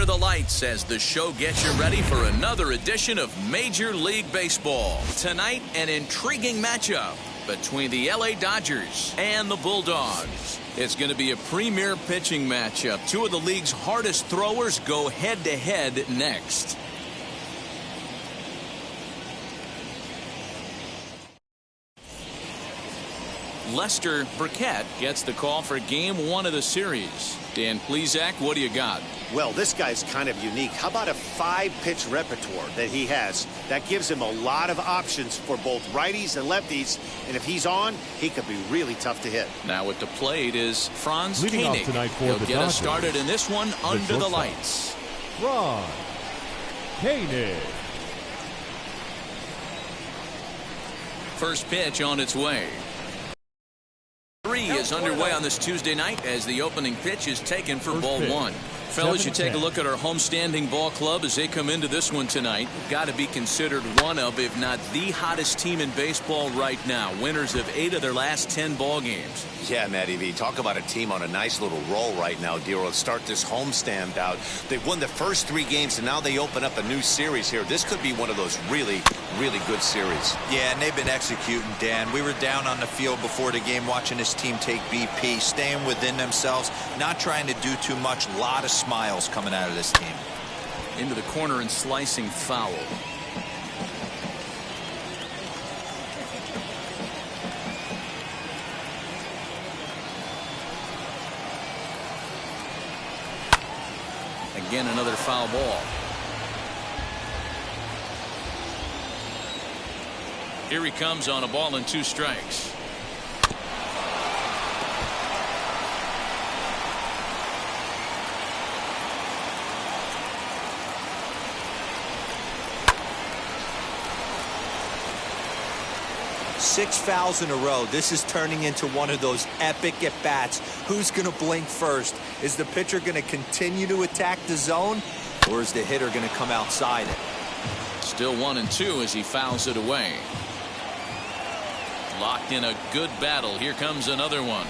under the lights as the show gets you ready for another edition of Major League Baseball. Tonight, an intriguing matchup between the LA Dodgers and the Bulldogs. It's going to be a premier pitching matchup. Two of the league's hardest throwers go head-to-head next. Lester Burkett gets the call for game one of the series. Dan Plesac, what do you got? Well, this guy's kind of unique. How about a 5-pitch repertoire that he has? That gives him a lot of options for both righties and lefties. And if he's on, he could be really tough to hit. Now at the plate is Franz Leading Koenig. off tonight for He'll the get us Dodgers, started in this one under the lights. Franz Koenig. First pitch on its way. 3 is underway on this Tuesday night as the opening pitch is taken for ball 1. Fellas, you take a look at our homestanding ball club as they come into this one tonight. Got to be considered one of, if not the hottest team in baseball right now. Winners of 8 of their last 10 ball games. Yeah, Matty V. Talk about a team on a nice little roll right now, Dero. Start this homestand out. They've won the first 3 games, and now they open up a new series here. This could be one of those really, really good series. Yeah, and they've been executing, Dan. We were down on the field before the game watching this team take BP, staying within themselves, not trying to do too much. A lot of smiles coming out of this team. Into the corner and slicing foul. Again, another foul ball. Here he comes on a ball and 2 strikes. Six fouls in a row. This is turning into one of those epic at-bats. Who's going to blink first? Is the pitcher going to continue to attack the zone, or is the hitter going to come outside it? Still 1-2 as he fouls it away. Locked in a good battle. Here comes another one.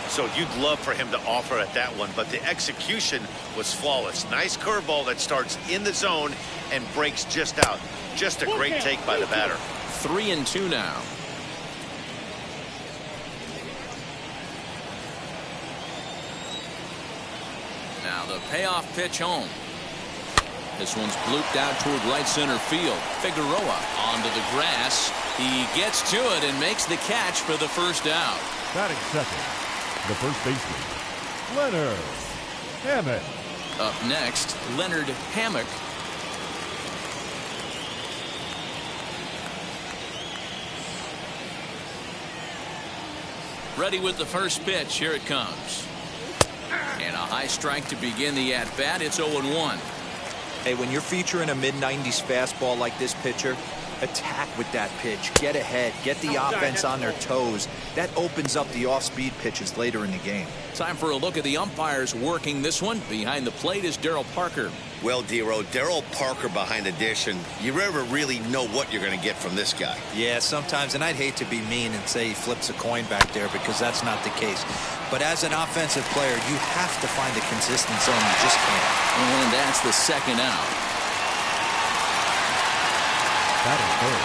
So you'd love for him to offer at that one, but the execution was flawless. Nice curveball that starts in the zone and breaks just out. Just a great take by the batter. 3-2 now. Now the payoff pitch home. This one's blooped out toward right center field. Figueroa onto the grass. He gets to it and makes the catch for the first out. Batting second, the first baseman, Leonard Hammock. Up next, Leonard Hammock. Ready with the first pitch. Here it comes. And a high strike to begin the at-bat. It's 0-1. Hey, when you're featuring a mid-90s fastball like this pitcher, attack with that pitch. Get ahead. Get the offense on their toes. That opens up the off-speed pitches later in the game. Time for a look at the umpires working this one. Behind the plate is Darryl Parker. Well, Dero, Darryl Parker behind the dish, and you never really know what you're going to get from this guy. Yeah, sometimes, and I'd hate to be mean and say he flips a coin back there because that's not the case. But as an offensive player, you have to find a consistent zone. You just can't. And that's the second out. Batting third.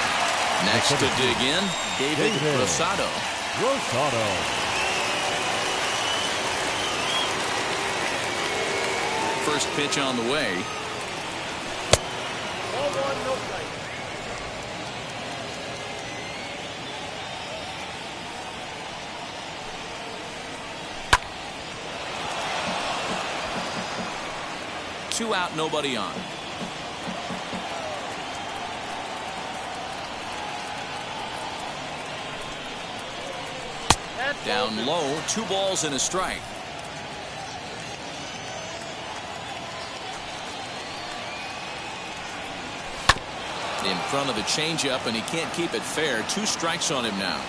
Next to dig in, David Rosado. First pitch on the way. Two out, nobody on. Down low, 2 balls and a strike. In front of the changeup, and he can't keep it fair. 2 strikes on him now.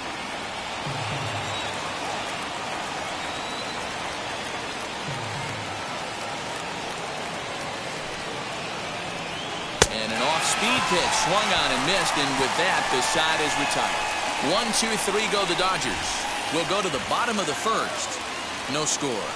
And an off-speed pitch swung on and missed, and with that, the side is retired. 1-2-3 go the Dodgers. We'll go to the bottom of the first. No score.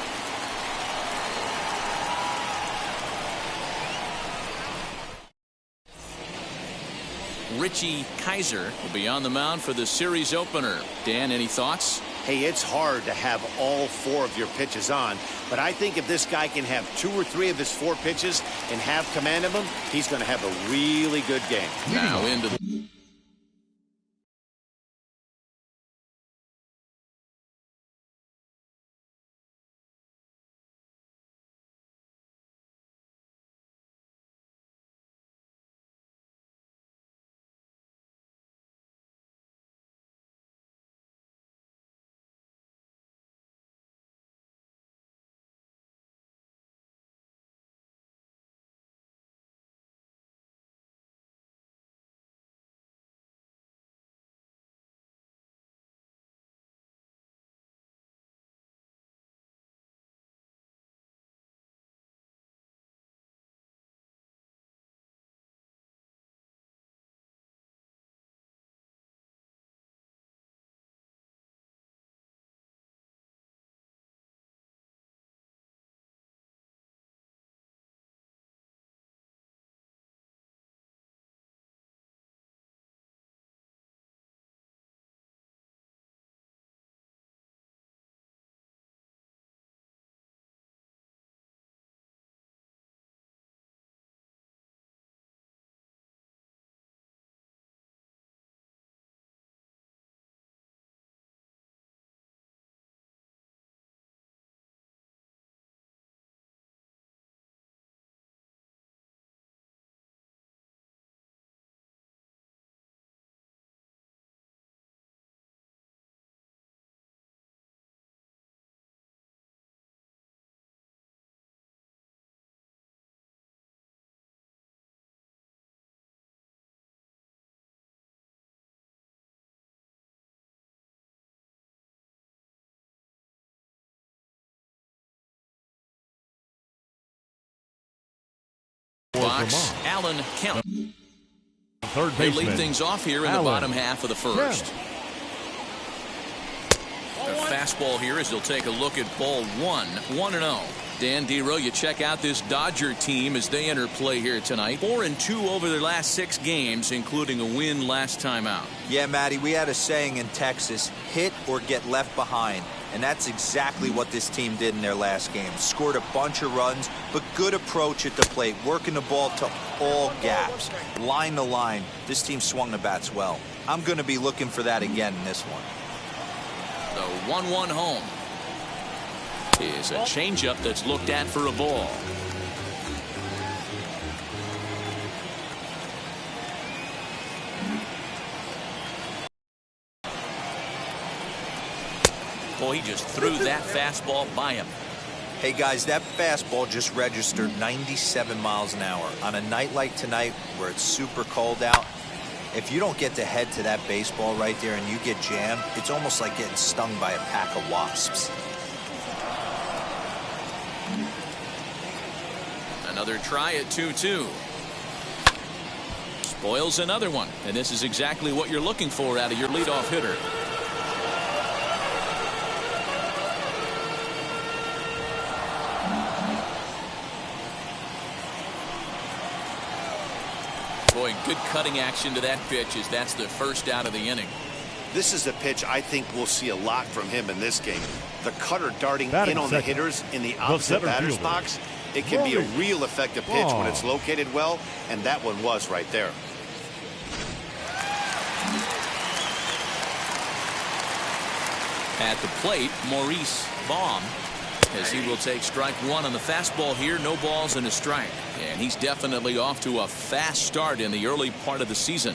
Richie Kaiser will be on the mound for the series opener. Dan, any thoughts? Hey, it's hard to have all 4 of your pitches on, but I think if this guy can have 2 or 3 of his 4 pitches and have command of them, he's going to have a really good game. Now into the box, Alan Kemp. Third They baseman. lead things off here in the bottom half of the first. A fastball here as they'll take a look at ball 1, 1-0. Dan Dero, you check out this Dodger team as they enter play here tonight. 4-2 over their last 6 games, including a win last time out. Yeah, Matty, we had a saying in Texas, hit or get left behind. And that's exactly what this team did in their last game. Scored a bunch of runs, but good approach at the plate, working the ball to all gaps. Line to line, this team swung the bats well. I'm going to be looking for that again in this one. The 1-1 home is a changeup that's looked at for a ball. Boy, he just threw that fastball by him. Hey, guys, that fastball just registered 97 miles an hour. On a night like tonight where it's super cold out, if you don't get to head to that baseball right there and you get jammed, it's almost like getting stung by a pack of wasps. Another try at 2-2. Spoils another one, and this is exactly what you're looking for out of your leadoff hitter. Boy, good cutting action to that pitch as that's the first out of the inning. This is a pitch I think we'll see a lot from him in this game. The cutter darting in on the hitters in the opposite batter's box. It can be a real effective pitch when it's located well, and that one was right there. At the plate, Maurice Baum, as he will take strike 1 on the fastball here. No balls and a strike. And he's definitely off to a fast start in the early part of the season.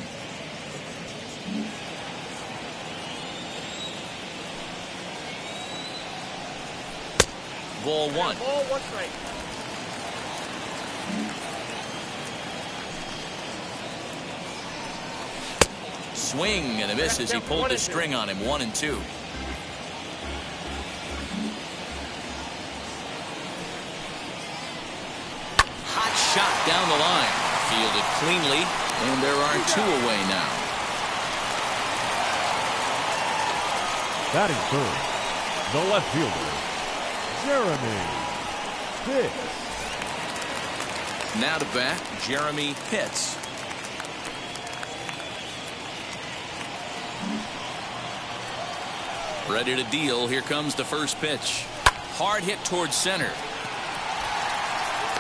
Ball 1. Swing and a miss as he pulled the string on him. 1-2. Hot shot down the line. Fielded cleanly, and there are 2 away now. Batting third, the left fielder, Jeremy Pitts. Now to bat, Jeremy Pitts. Ready to deal. Here comes the first pitch. Hard hit towards center.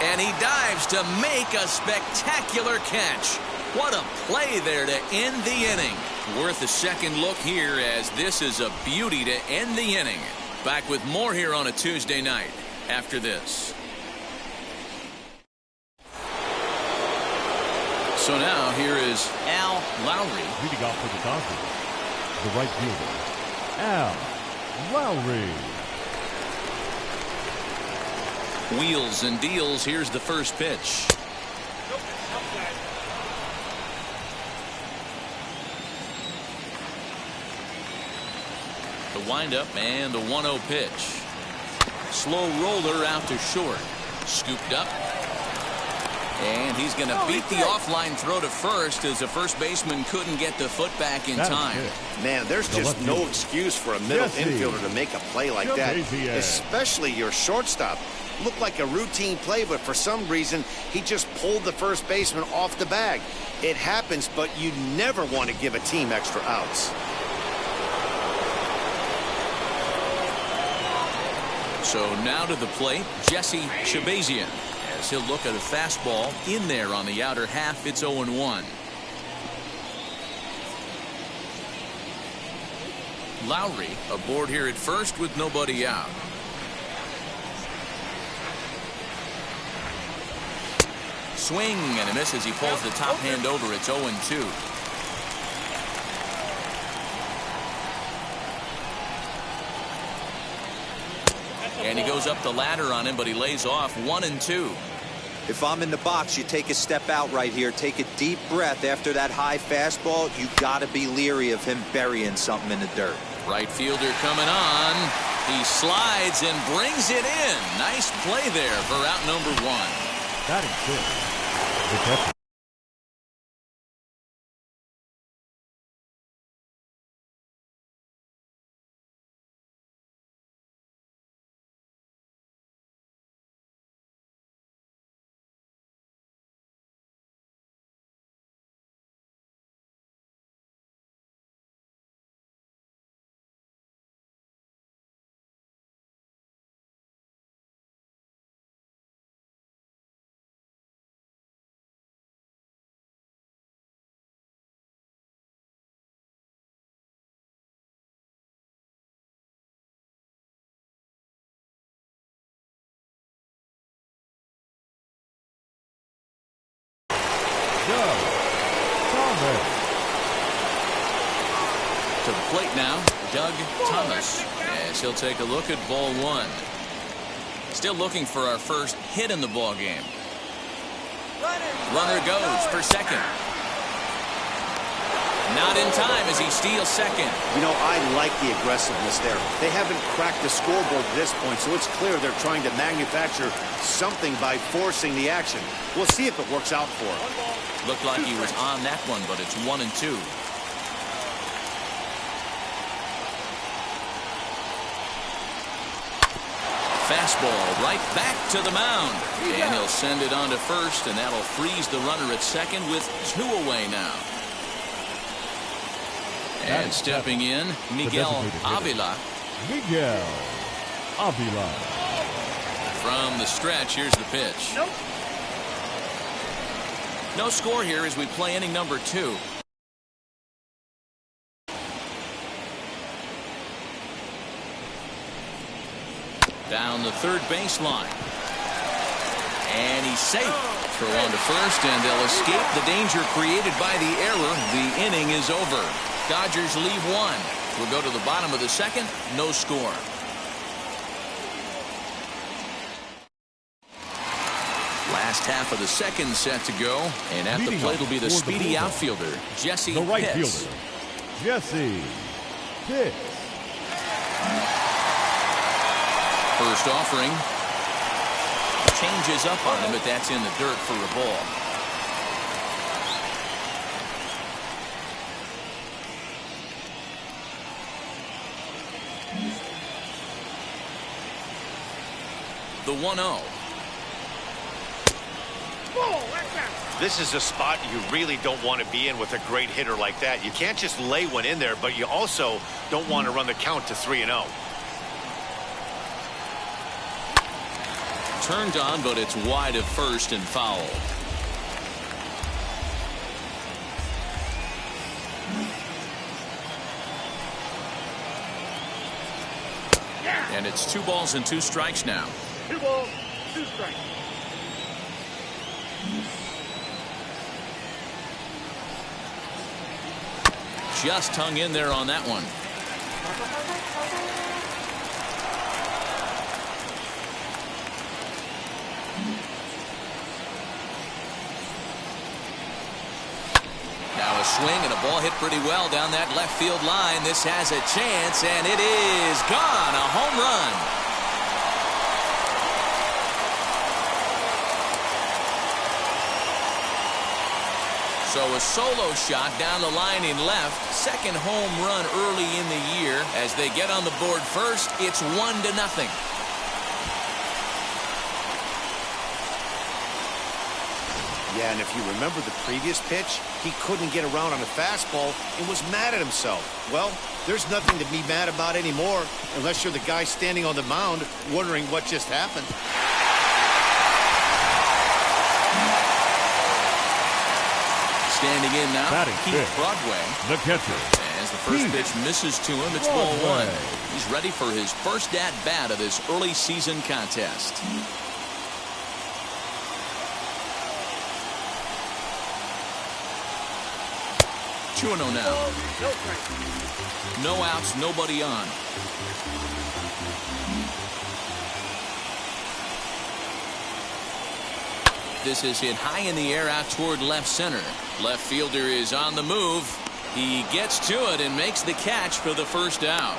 And he dives to make a spectacular catch. What a play there to end the inning. Worth a second look here, as this is a beauty to end the inning. Back with more here on a Tuesday night after this. So now here is Al Lowry. Leading off for the Dodgers, the right fielder, Al Lowry. Wheels and deals. Here's the first pitch. The windup and the 1-0 pitch. Slow roller out to short. Scooped up. And he's going to beat the offline throw to first, as the first baseman couldn't get the foot back in time. Man, there's just no excuse for a middle infielder to make a play like that, especially your shortstop. Looked like a routine play, but for some reason, he just pulled the first baseman off the bag. It happens, but you never want to give a team extra outs. So now to the plate, Jesse Shabazian. As he'll look at a fastball in there on the outer half. It's 0-1. Lowry aboard here at first with nobody out. Swing and a miss as he pulls the top hand over. It's 0-2. And he goes up the ladder on him, but he lays off. 1-2. If I'm in the box, you take a step out right here. Take a deep breath after that high fastball. You got to be leery of him burying something in the dirt. Right fielder coming on. He slides and brings it in. Nice play there for out number 1. That is good. The catcher. To the plate now, Doug Thomas, as he'll take a look at ball 1. Still looking for our first hit in the ball game. Runner goes for second. Not in time as he steals second. You know, I like the aggressiveness there. They haven't cracked the scoreboard at this point, so it's clear they're trying to manufacture something by forcing the action. We'll see if it works out for him. Looked like he was on that one, but it's 1-2. Fastball right back to the mound. And he'll send it on to first, and that'll freeze the runner at second with 2 away now. And stepping in, Miguel Avila. Miguel Avila. From the stretch, here's the pitch. No score here as we play inning number 2. Down the third baseline. And he's safe. Throw on to first, and they'll escape the danger created by the error. The inning is over. Dodgers leave 1. We'll go to the bottom of the second. No score. Last half of the second set to go. And at the plate will be the speedy outfielder, Jesse The right Pitts. fielder, Jesse Pitts. First offering. Changes up on him, but that's in the dirt for a ball. The 1-0. This is a spot you really don't want to be in with a great hitter like that. You can't just lay one in there, but you also don't want to run the count to 3-0. Turned on, but it's wide of first and foul. And it's 2 balls and 2 strikes now. 2 balls, 2 strikes. Just hung in there on that one. Now a swing and a ball hit pretty well down that left field line. This has a chance, and it is gone. A home run. So a solo shot down the line in left. Second home run early in the year. As they get on the board first, it's 1-0. Yeah, and if you remember the previous pitch, he couldn't get around on a fastball and was mad at himself. Well, there's nothing to be mad about anymore unless you're the guy standing on the mound wondering what just happened. Standing in now, Batting Keith fifth, Broadway. the catcher. As the first Keith pitch misses to him, it's ball Broadway. 1. He's ready for his first at-bat of this early season contest. Two and 0 now. No outs, nobody on. This is hit high in the air out toward left center. Left fielder is on the move. He gets to it and makes the catch for the first out.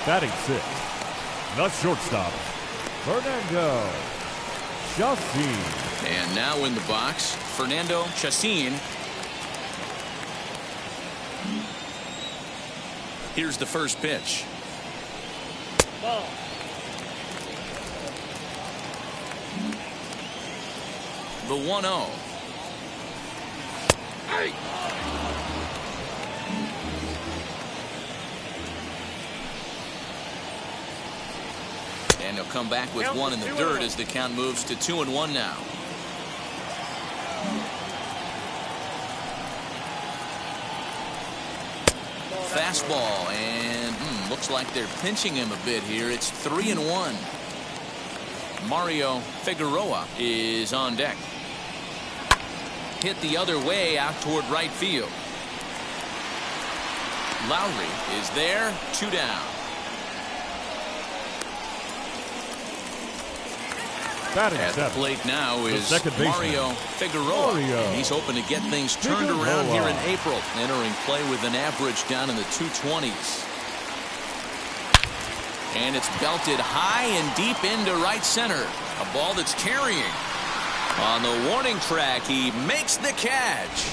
Batting 6, the shortstop, Fernando Chacin. And now in the box, Fernando Chacin. Here's the first pitch. Ball. The 1-0. Hey. And he'll come back with one in the dirt as the count moves to 2-1 now. Fastball, and looks like they're pinching him a bit here. It's 3-1. Mario Figueroa is on deck. Hit the other way out toward right field. Lowry is there, 2 down. Batting At the 7, plate now is second baseman, Mario Figueroa. And he's hoping to get things turned around here in April. Entering play with an average down in the 220s. And it's belted high and deep into right center. A ball that's carrying. On the warning track, he makes the catch.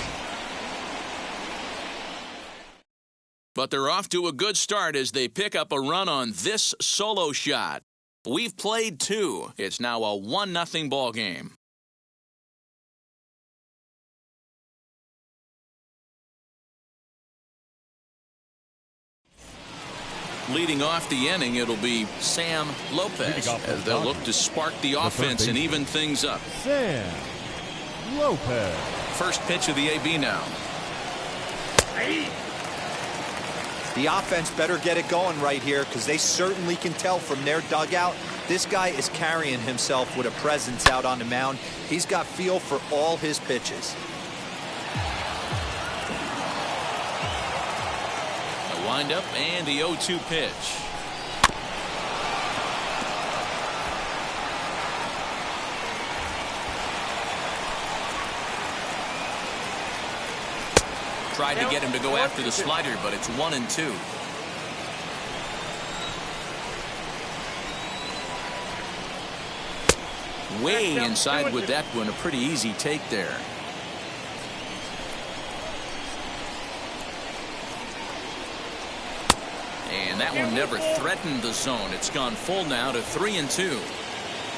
But they're off to a good start as they pick up a run on this solo shot. We've played 2. It's now a 1-0 ball game. Leading off the inning, it'll be Sam Lopez as they'll look to spark the offense and even things up. Sam Lopez. First pitch of the AB now. The offense better get it going right here because they certainly can tell from their dugout this guy is carrying himself with a presence out on the mound. He's got feel for all his pitches. Wind up and the 0-2 pitch. Tried to get him to go after the slider, but it's 1-2. Way inside with that one. A pretty easy take there. And that one never threatened the zone. It's gone full now to 3-2.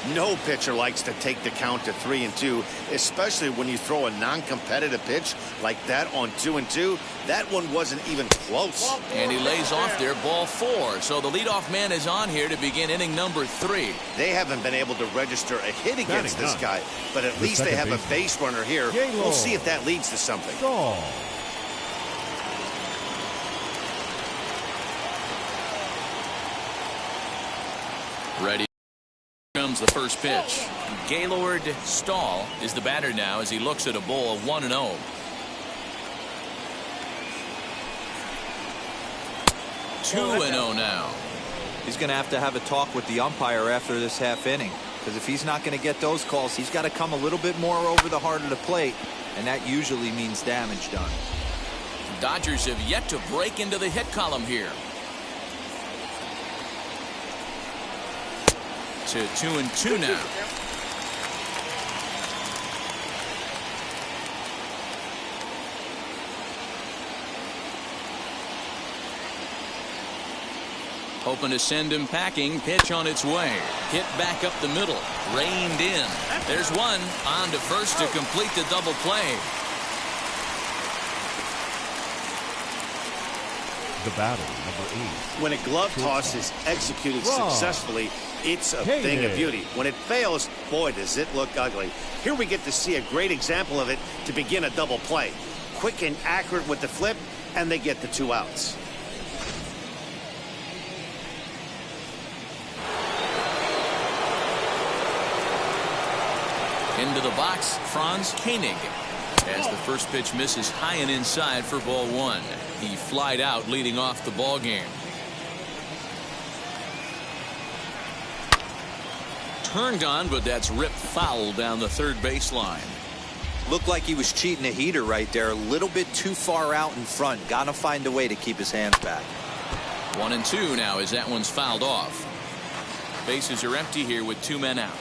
No pitcher likes to take the count to 3-2, especially when you throw a non-competitive pitch like that on 2-2. That one wasn't even close. And he lays off there, ball 4. So the leadoff man is on here to begin inning number 3. They haven't been able to register a hit against this guy, but at least they have a base runner here. We'll see if that leads to something. Ready comes the first pitch. Gaylord Stahl is the batter now as he looks at a ball of 1-0. 2-0 now. He's going to have a talk with the umpire after this half inning, because if he's not going to get those calls, he's got to come a little bit more over the heart of the plate, and that usually means damage done. The Dodgers have yet to break into the hit column here. To 2-2 now. Hoping to send him packing. Pitch on its way. Hit back up the middle. Reined in. There's one. On to first to complete the double play. The batter, number 8. When a glove toss is executed successfully, it's a thing of beauty. When it fails, boy, does it look ugly. Here we get to see a great example of it to begin a double play. Quick and accurate with the flip, and they get the 2 outs. Into the box, Franz Koenig. As the first pitch misses high and inside for ball 1. He flied out leading off the ball game. Turned on, but that's ripped foul down the third baseline. Looked like he was cheating a heater right there. A little bit too far out in front. Got to find a way to keep his hands back. 1-2 now as that one's fouled off. Bases are empty here with 2 men out.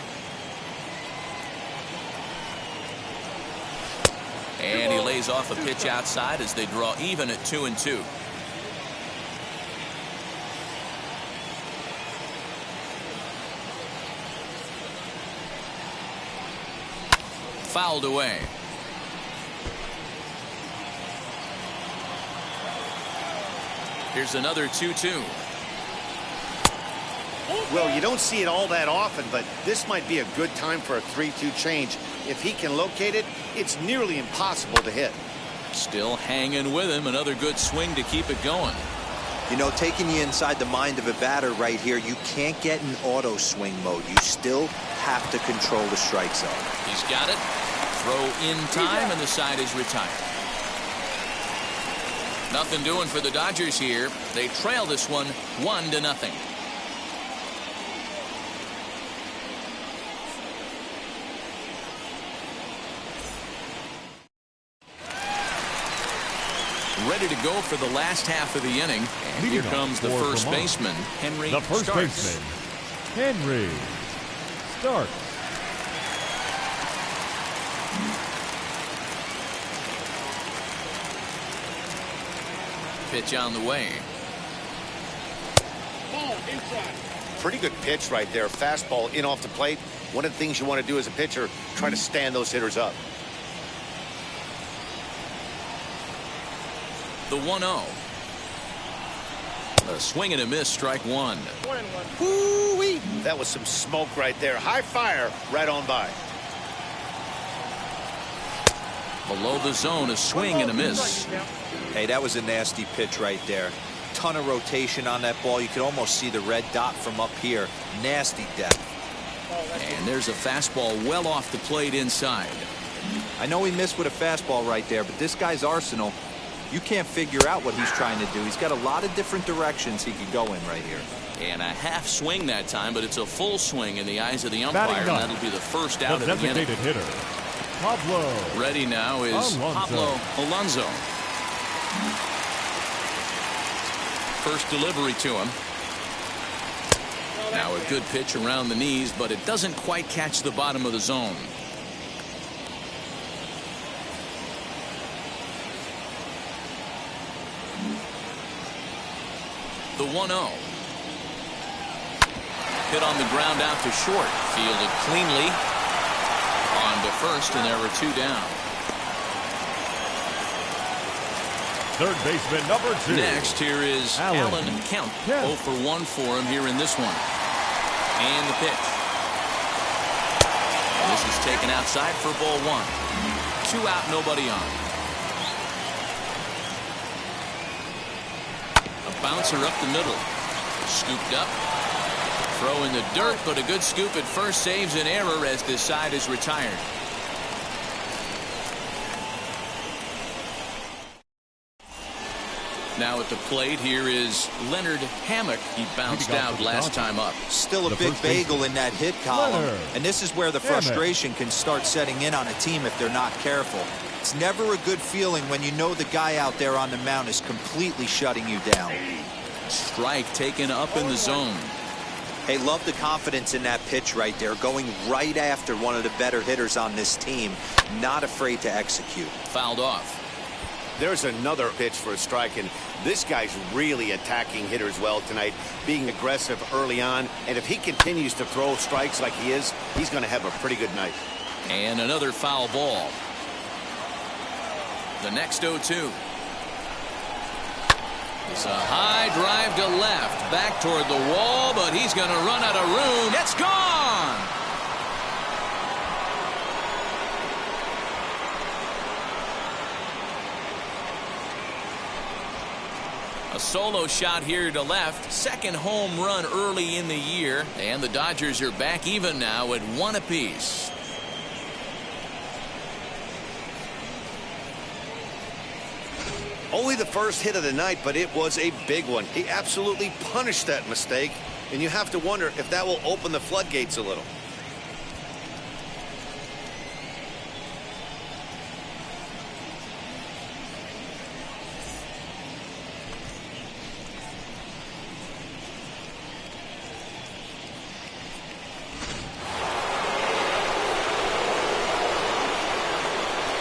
And he lays off a pitch outside as they draw even at 2-2. Fouled away. Here's another 2-2. Well, you don't see it all that often, but this might be a good time for a 3-2 change. If he can locate it, it's nearly impossible to hit. Still hanging with him. Another good swing to keep it going. You know, taking you inside the mind of a batter right here, you can't get in auto swing mode. You still have to control the strike zone. He's got it. Throw in time, and the side is retired. Nothing doing for the Dodgers here. They trail this one 1-0. Ready to go for the last half of the inning. And here comes the first baseman, Henry The first Starks. baseman, Henry Starks. Pitch on the way. Ball inside. Pretty good pitch right there. Fastball in off the plate. One of the things you want to do as a pitcher, try to stand those hitters up. The 1-0. A swing and a miss, strike 1. 1-1. Woo-wee. That was some smoke right there. High fire right on by. Below the zone, a swing and a miss. Hey, that was a nasty pitch right there. Ton of rotation on that ball. You could almost see the red dot from up here. Nasty depth. And there's a fastball well off the plate inside. I know he missed with a fastball right there, but this guy's arsenal, you can't figure out what he's trying to do. He's got a lot of different directions he could go in right here. And a half swing that time, but it's a full swing in the eyes of the umpire. And that'll be the first out of the inning. Designated hitter, Pablo. Ready now is Pablo Alonso. First delivery to him. Now a good pitch around the knees, but it doesn't quite catch the bottom of the zone. The 1-0. Hit on the ground out to short. Fielded cleanly. On to first, and there were 2 down. Third baseman number 2. Next, here is Allen Kemp. 0 for 1 for him here in this one. And the pitch. This is taken outside for ball 1. 2 out, nobody on. A bouncer up the middle. Scooped up. Throw in the dirt, but a good scoop at first saves an error as this side is retired. Now at the plate, here is Leonard Hammock. He bounced out last time up. Still a big bagel in that hit column. And this is where the frustration can start setting in on a team if they're not careful. It's never a good feeling when you know the guy out there on the mound is completely shutting you down. Strike taken up in the zone. Hey, love the confidence in that pitch right there. Going right after one of the better hitters on this team. Not afraid to execute. Fouled off. There's another pitch for a strike, and this guy's really attacking hitters well tonight, being aggressive early on. And if he continues to throw strikes like he is, he's going to have a pretty good night. And another foul ball. The next 0-2. It's a high drive to left, back toward the wall, but he's going to run out of room. It's gone! A solo shot here to left. Second home run early in the year. And the Dodgers are back even now at 1 apiece. Only the first hit of the night, but it was a big one. He absolutely punished that mistake, and you have to wonder if that will open the floodgates a little.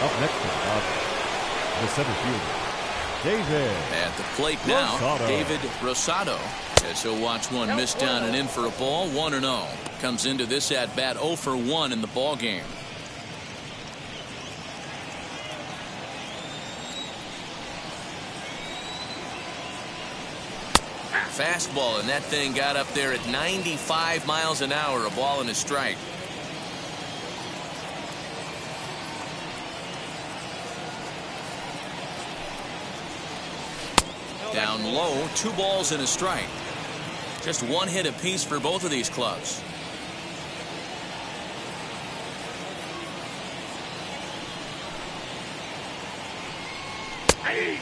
Up next to the center fielder, David. At the plate now, Rosado. David Rosado. As he'll watch one miss down and in for a ball. 1-0. Comes into this at bat 0 for 1 in the ball game. Fastball, and that thing got up there at 95 miles an hour. A ball and a strike. Down low, 2 balls and a strike. Just 1 hit apiece for both of these clubs.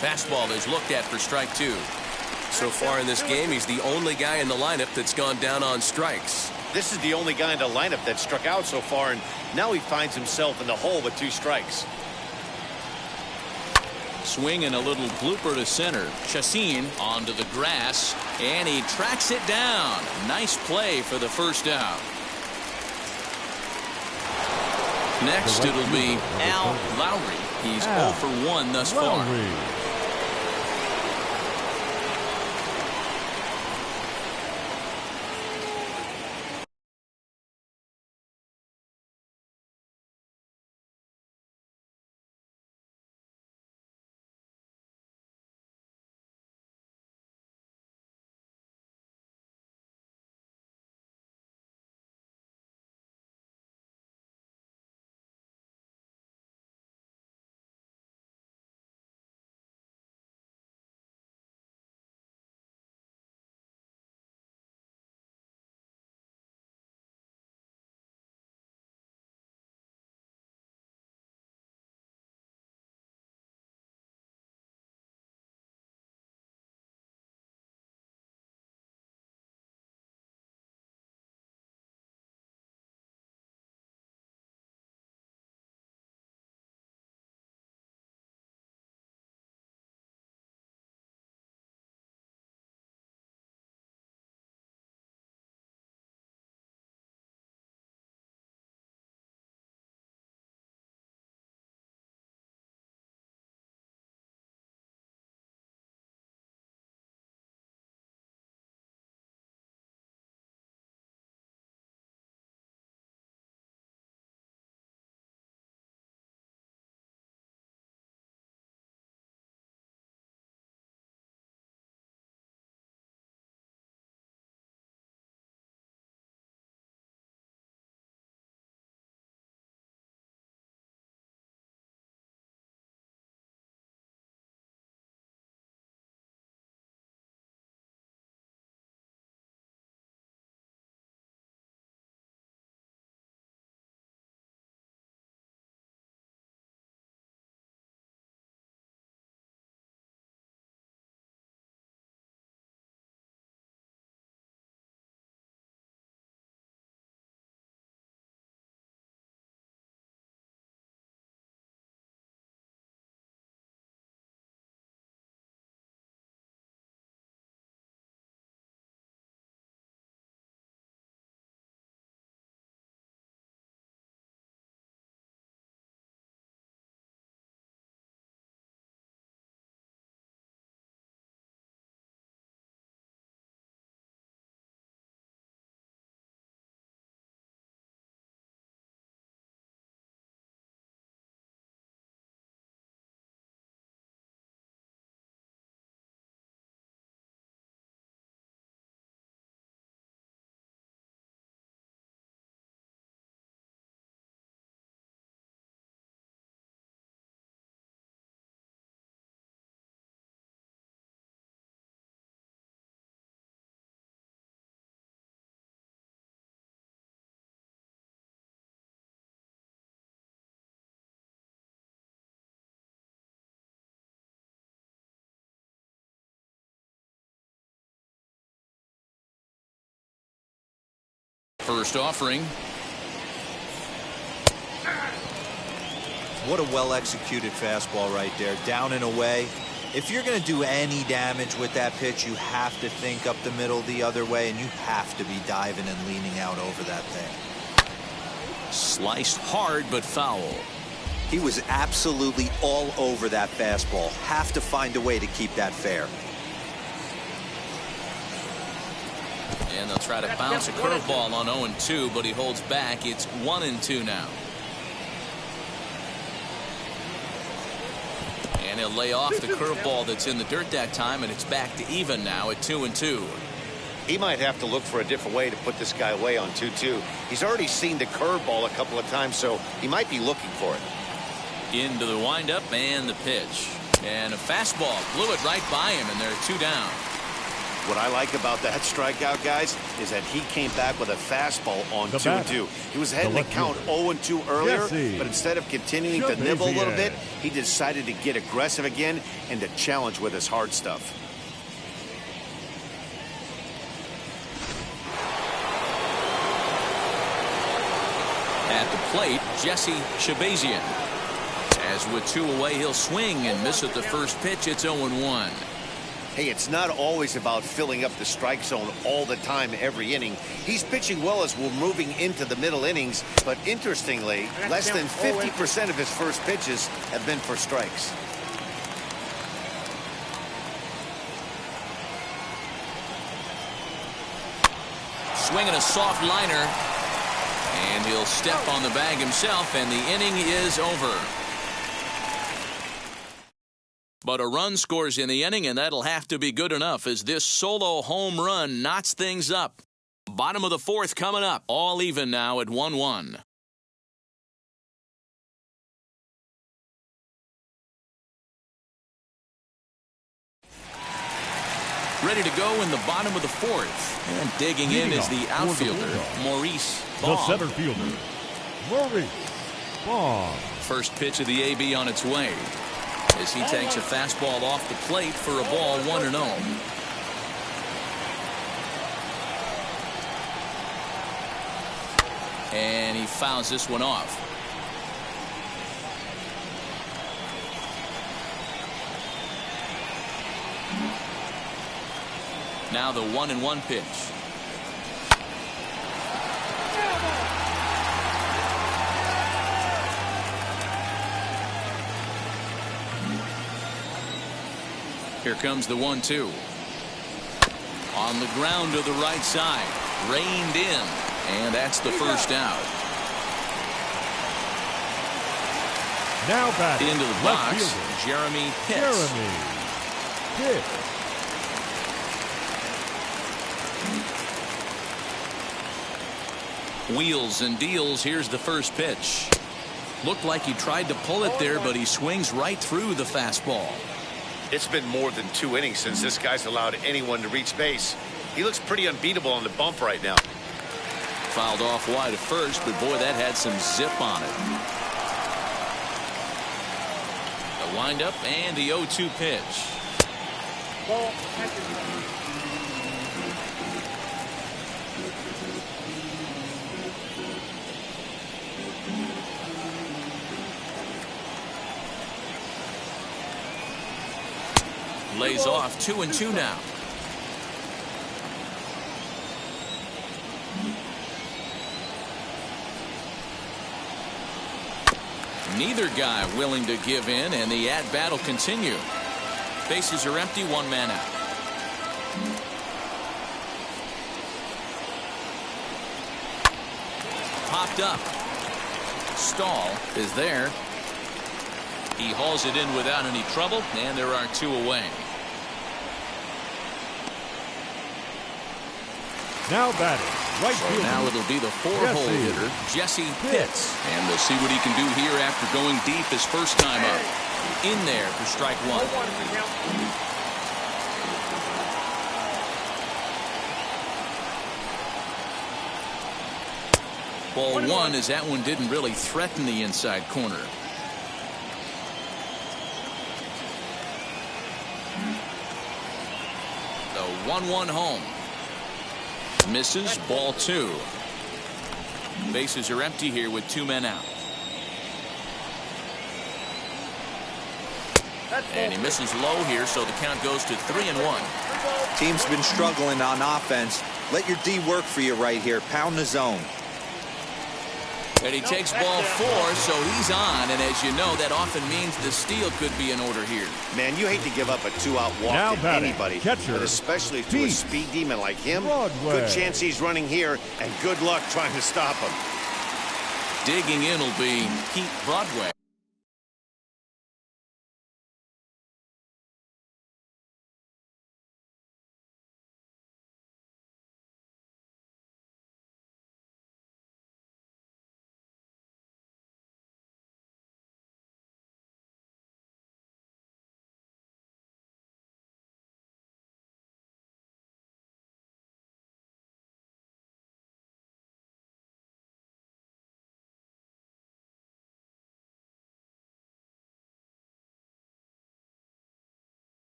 Fastball is looked at for strike 2. So far in this game, he's the only guy in the lineup that's gone down on strikes. This is the only guy in the lineup that struck out so far, and now he finds himself in the hole with 2 strikes. Swing and a little blooper to center. Chacin onto the grass, and he tracks it down. Nice play for the first out. Next, it'll be Al Lowry. He's 0 for 1 thus far. First offering. What a well-executed fastball right there. Down and away. If you're going to do any damage with that pitch, you have to think up the middle the other way, and you have to be diving and leaning out over that thing. Sliced hard, but foul. He was absolutely all over that fastball. Have to find a way to keep that fair. And they'll try to bounce a curveball on 0-2, but he holds back. It's 1-2 now. And he'll lay off the curveball that's in the dirt that time, and it's back to even now at 2-2. He might have to look for a different way to put this guy away on 2-2. He's already seen the curveball a couple of times, so he might be looking for it. Into the windup and the pitch. And a fastball blew it right by him, and they're 2 down. What I like about that strikeout, guys, is that he came back with a fastball on 2-2. He was ahead in the count 0-2 earlier, but instead of continuing to nibble a little bit, he decided to get aggressive again and to challenge with his hard stuff. At the plate, Jesse Shabazian. As with 2 away, he'll swing and miss at the first pitch. It's 0-1. Hey, it's not always about filling up the strike zone all the time, every inning. He's pitching well as we're moving into the middle innings, but interestingly, less than 50% of his first pitches have been for strikes. Swinging a soft liner, and he'll step on the bag himself, and the inning is over. But a run scores in the inning, and that'll have to be good enough as this solo home run knots things up. Bottom of the 4th coming up. All even now at 1-1. Ready to go in the bottom of the 4th. And digging in is the outfielder, Maurice Baum. The center fielder, Maurice Baum. First pitch of the AB on its way, as he takes a fastball off the plate for a ball 1-0. And he fouls this one off. Now the 1-1 pitch. Here comes the 1-2. On the ground to the right side. Reined in. And that's the first out. Now back into the box, Jeremy Pitts. Wheels and deals. Here's the first pitch. Looked like he tried to pull it there, but he swings right through the fastball. It's been more than 2 innings since this guy's allowed anyone to reach base. He looks pretty unbeatable on the bump right now. Fouled off wide at first, but boy, that had some zip on it. The windup and the 0-2 pitch. Ball. Lays off 2-2 now. Neither guy willing to give in, and the at-bat will continue. Bases are empty, 1 man out. Popped up. Stahl is there. He hauls it in without any trouble, and there are 2 away. Now batting, right So fielder. now it'll be the 4-hole hitter, Jesse Pitts. And we'll see what he can do here after going deep his first time up. In there for strike 1. Ball 1 as that one didn't really threaten the inside corner. The 1-1 home. Misses, ball 2. Bases are empty here with 2 men out. And he misses low here, so the count goes to 3-1. Team's been struggling on offense. Let your D work for you right here. Pound the zone. And he takes ball 4, so he's on. And as you know, that often means the steal could be in order here. Man, you hate to give up a 2-out walk Now to batting, anybody, catcher, but especially to a Pete speed demon like him. Broadway. Good chance he's running here, and good luck trying to stop him. Digging in will be Pete Broadway.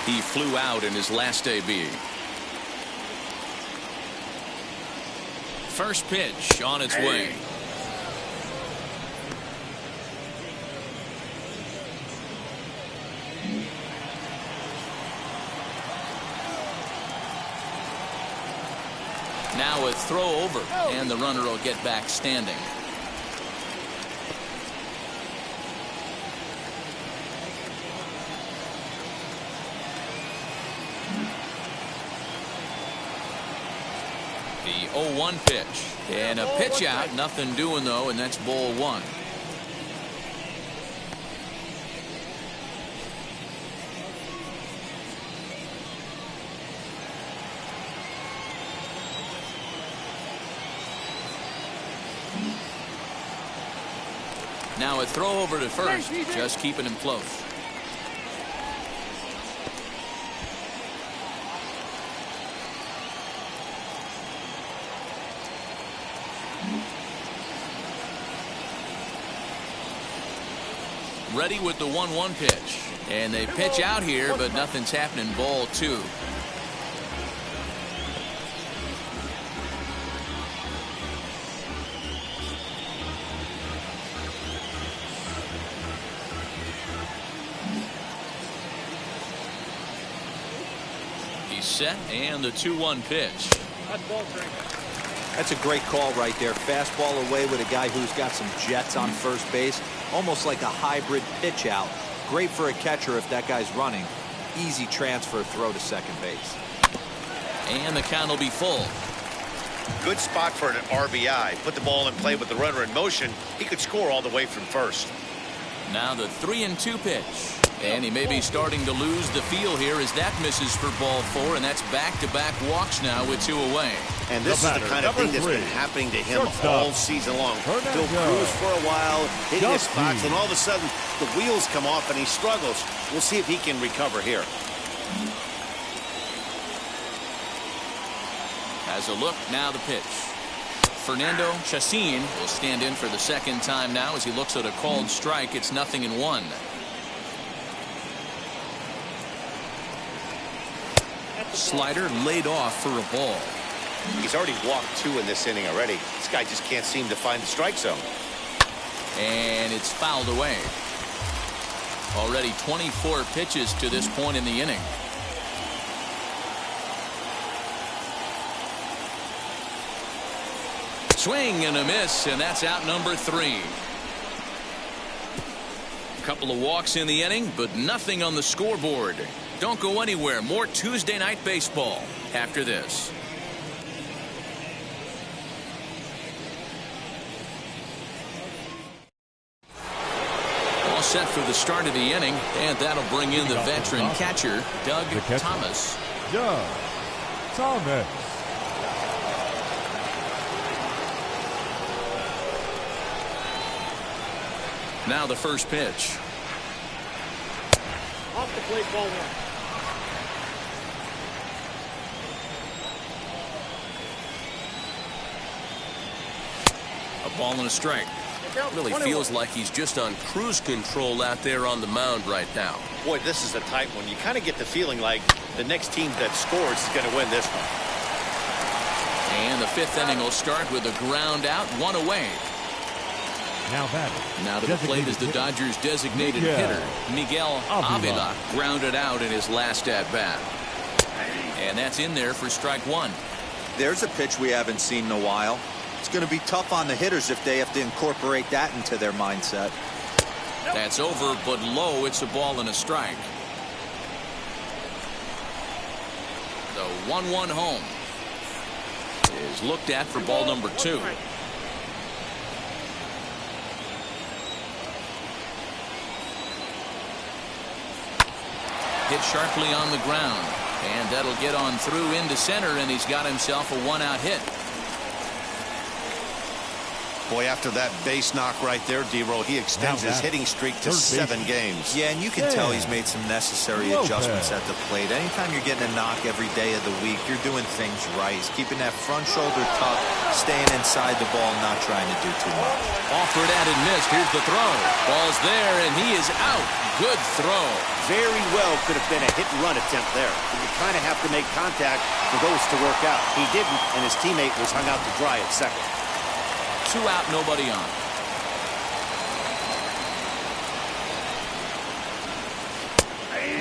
He flew out in his last AB. First pitch on its way. Now a throw over, and the runner will get back standing. The 0-1 pitch, and a pitch out, nothing doing though, and that's ball one. Now a throw over to first, just keeping him close. Ready with the 1-1 pitch, and they pitch out here, but nothing's happening. Ball two. He's set, and the 2-1 pitch. That's a great call right there. Fastball away with a guy who's got some jets on first base. Almost like a hybrid pitch out. Great for a catcher if that guy's running. Easy transfer throw to second base. And the count will be full. Good spot for an RBI. Put the ball in play with the runner in motion. He could score all the way from first. Now the 3-2 pitch. And he may be starting to lose the feel here as that misses for ball four, and that's back-to-back walks now with two away. And this is the kind of thing that's been happening to him all season long. He'll cruise for a while, hit his spots, and all of a sudden the wheels come off and he struggles. We'll see if he can recover here. Has a look, now the pitch. Fernando Chacin will stand in for the second time now as he looks at a called strike. It's 0-1. Slider laid off for a ball. He's already walked two in this inning already. This guy just can't seem to find the strike zone. And it's fouled away. Already 24 pitches to this point in the inning. Swing and a miss, and that's out number 3. A couple of walks in the inning, but nothing on the scoreboard. Don't go anywhere. More Tuesday night baseball after this. All set for the start of the inning, and that'll bring in the veteran catcher, Doug Thomas. Doug Thomas. Now the first pitch. Off the plate, ball one. A ball and a strike. Really feels like he's just on cruise control out there on the mound right now. Boy, this is a tight one. You kind of get the feeling like the next team that scores is going to win this one. And the 5th inning will start with a ground out, one away. Now to the plate is the Dodgers designated hitter, Miguel Avila, grounded out in his last at bat. And that's in there for strike one. There's a pitch we haven't seen in a while. It's going to be tough on the hitters if they have to incorporate that into their mindset. That's over, but low. It's a ball and a strike. The 1-1 home is looked at for ball number 2. Hit sharply on the ground, and that'll get on through into center, and he's got himself a 1-out hit. Boy, after that base knock right there, D-Roll, he extends his hitting streak to 7 games. Yeah, and you can tell he's made some necessary adjustments at the plate. Anytime you're getting a knock every day of the week, you're doing things right. He's keeping that front shoulder tucked, staying inside the ball, not trying to do too much. Offered at and missed. Here's the throw. Ball's there, and he is out. Good throw. Very well could have been a hit-and-run attempt there. But you kind of have to make contact for those to work out. He didn't, and his teammate was hung out to dry at second. 2 out, nobody on.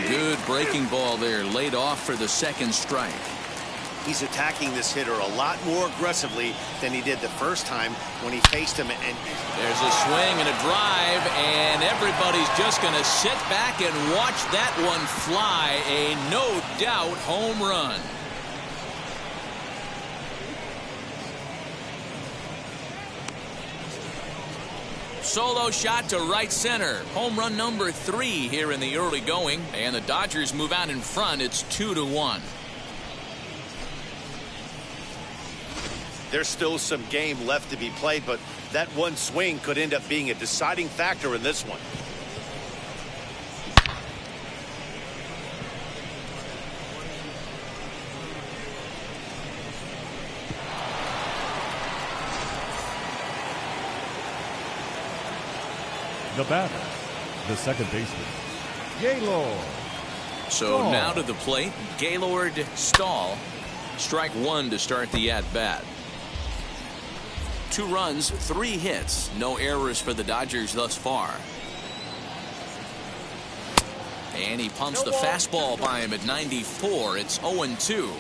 Good breaking ball there, laid off for the second strike. He's attacking this hitter a lot more aggressively than he did the first time when he faced him. And there's a swing and a drive, and everybody's just going to sit back and watch that one fly. A no-doubt home run. Solo shot to right center. Home run number 3 here in the early going, and the Dodgers move out in front. It's 2-1. there's still some game left to be played, but that one swing could end up being a deciding factor in this one. The batter, the second baseman, Gaylord. So now to the plate, Gaylord Stahl. Strike one to start the at-bat. 2 runs, 3 hits. No errors for the Dodgers thus far. And he pumps the fastball by him at 94. It's 0-2.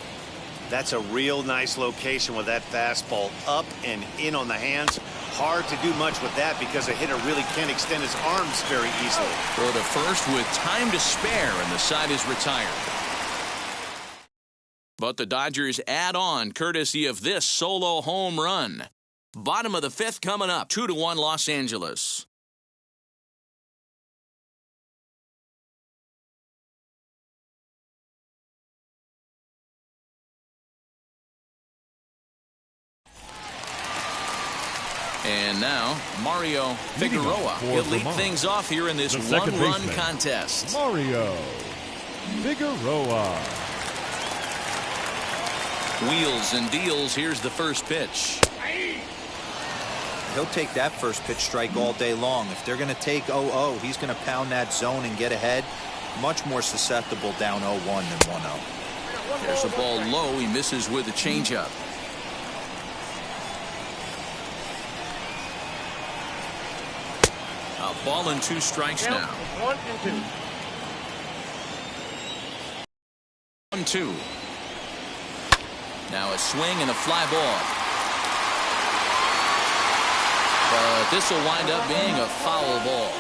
That's a real nice location with that fastball up and in on the hands. Hard to do much with that because a hitter really can't extend his arms very easily. Throw to first with time to spare, and the side is retired. But the Dodgers add on courtesy of this solo home run. Bottom of the 5th coming up. 2-1 Los Angeles. And now, Mario Figueroa. He'll lead things off here in this one-run contest. Mario Figueroa. Wheels and deals. Here's the first pitch. He'll take that first pitch strike all day long. If they're going to take 0-0, he's going to pound that zone and get ahead. Much more susceptible down 0-1 than 1-0. There's a ball low. He misses with a changeup. A ball and 2 strikes now. 1-2. Now a swing and a fly ball. But this will wind up being a foul ball.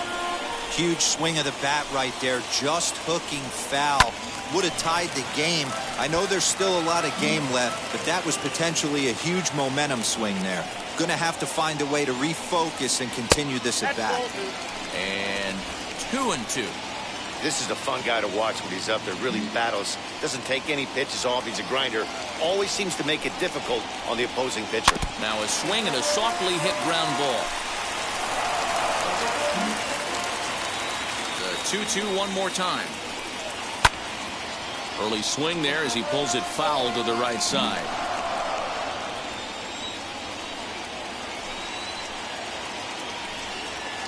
Huge swing of the bat right there, just hooking foul. Would have tied the game. I know there's still a lot of game left, but that was potentially a huge momentum swing there. Going to have to find a way to refocus and continue this at bat. And 2-2. This is a fun guy to watch when he's up there. Really battles. Doesn't take any pitches off. He's a grinder. Always seems to make it difficult on the opposing pitcher. Now a swing and a softly hit ground ball. The 2-2 one more time. Early swing there as he pulls it foul to the right side.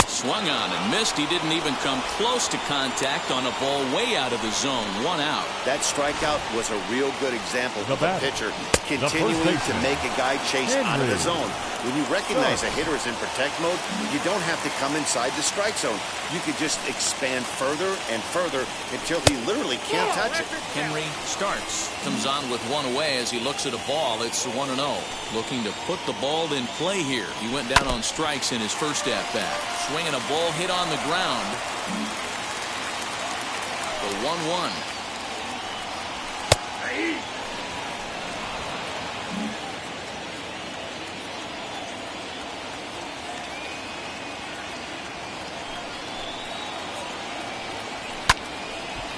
Swung on and missed. He didn't even come close to contact on a ball way out of the zone. 1 out. That strikeout was a real good example of a pitcher continuing to make a guy chase out of the zone. When you recognize a hitter is in protect mode, you don't have to come inside the strike zone. You could just expand further and further until he literally can't touch it. Henry starts. Comes on with 1 away as he looks at a ball. It's 1-0. Looking to put the ball in play here. He went down on strikes in his first at-bat. Swinging a ball hit on the ground. The 1-1.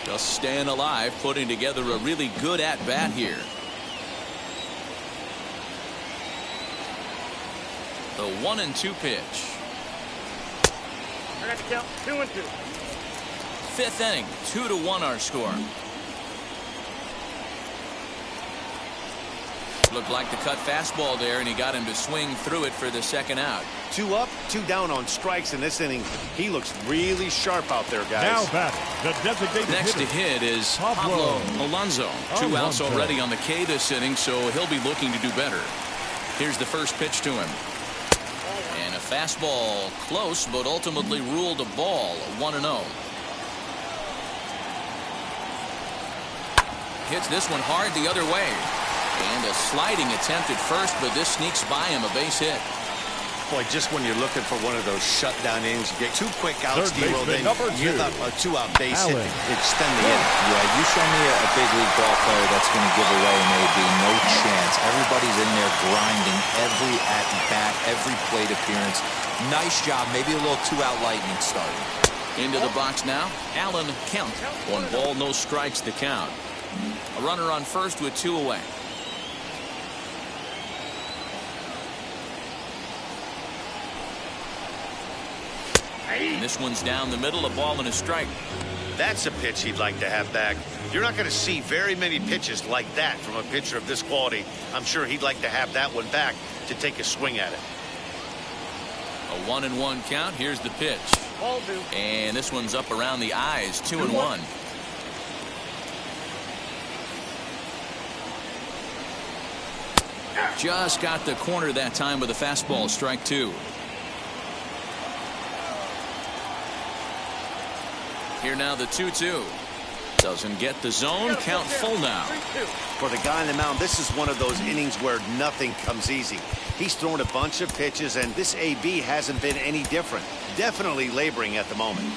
Just staying alive, putting together a really good at-bat here. The 1-2 pitch. I got to count 2-2. Fifth inning, 2-1 our score. Looked like the cut fastball there, and he got him to swing through it for the second out. 2 up, 2 down on strikes in this inning. He looks really sharp out there, guys. Now batting, the designated Next to hit is Pablo Alonso. 2 outs already on the K this inning, so he'll be looking to do better. Here's the first pitch to him. And a fastball close, but ultimately ruled a ball. 1-0. Hits this one hard the other way. And a sliding attempt at first, but this sneaks by him, a base hit. Boy, just when you're looking for one of those shutdown innings, you get 2 quick outs, D-Roll, then you have a 2-out base hit to extend the inning. Yeah, you show me a big league ball player that's going to give away an AB. No chance. Everybody's in there grinding every at-bat, every plate appearance. Nice job. Maybe a little 2-out lightning start. Into the box now. Allen Kemp. 1 ball, no strikes to count. A runner on first with 2 away. And this one's down the middle, a ball and a strike. That's a pitch he'd like to have back. You're not going to see very many pitches like that from a pitcher of this quality. I'm sure he'd like to have that one back to take a swing at it. A 1-1 count. Here's the pitch. Ball 2. And this one's up around the eyes. 2-1. Just got the corner that time with a fastball. Strike 2. Here now the 2-2. Doesn't get the zone. Count full now. For the guy on the mound, this is one of those innings where nothing comes easy. He's thrown a bunch of pitches, and this AB hasn't been any different. Definitely laboring at the moment.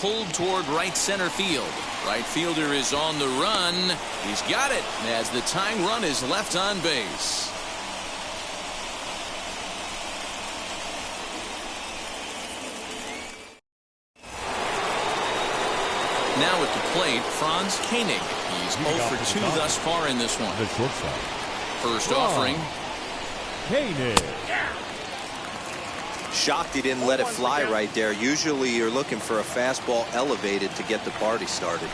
Pulled toward right center field. Right fielder is on the run. He's got it as the tying run is left on base. Now at the plate, Franz Koenig. He's 0 for 2 thus far in this one. The shortstop. First offering. Koenig. Shocked he didn't let it fly right there. Usually you're looking for a fastball elevated to get the party started.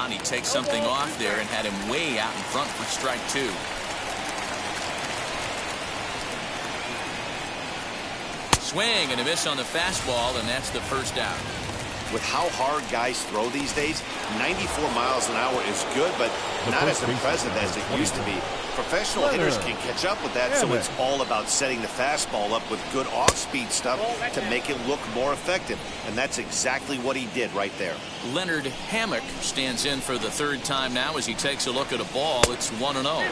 He takes something off there and had him way out in front for strike 2. Swing and a miss on the fastball, and that's the first out. With how hard guys throw these days, 94 miles an hour is good, but not as impressive as it used to be. Professional hitters can catch up with that, so it's all about setting the fastball up with good off-speed stuff to make it look more effective. And that's exactly what he did right there. Leonard Hammock stands in for the 3rd time now as he takes a look at a ball. It's 1-0.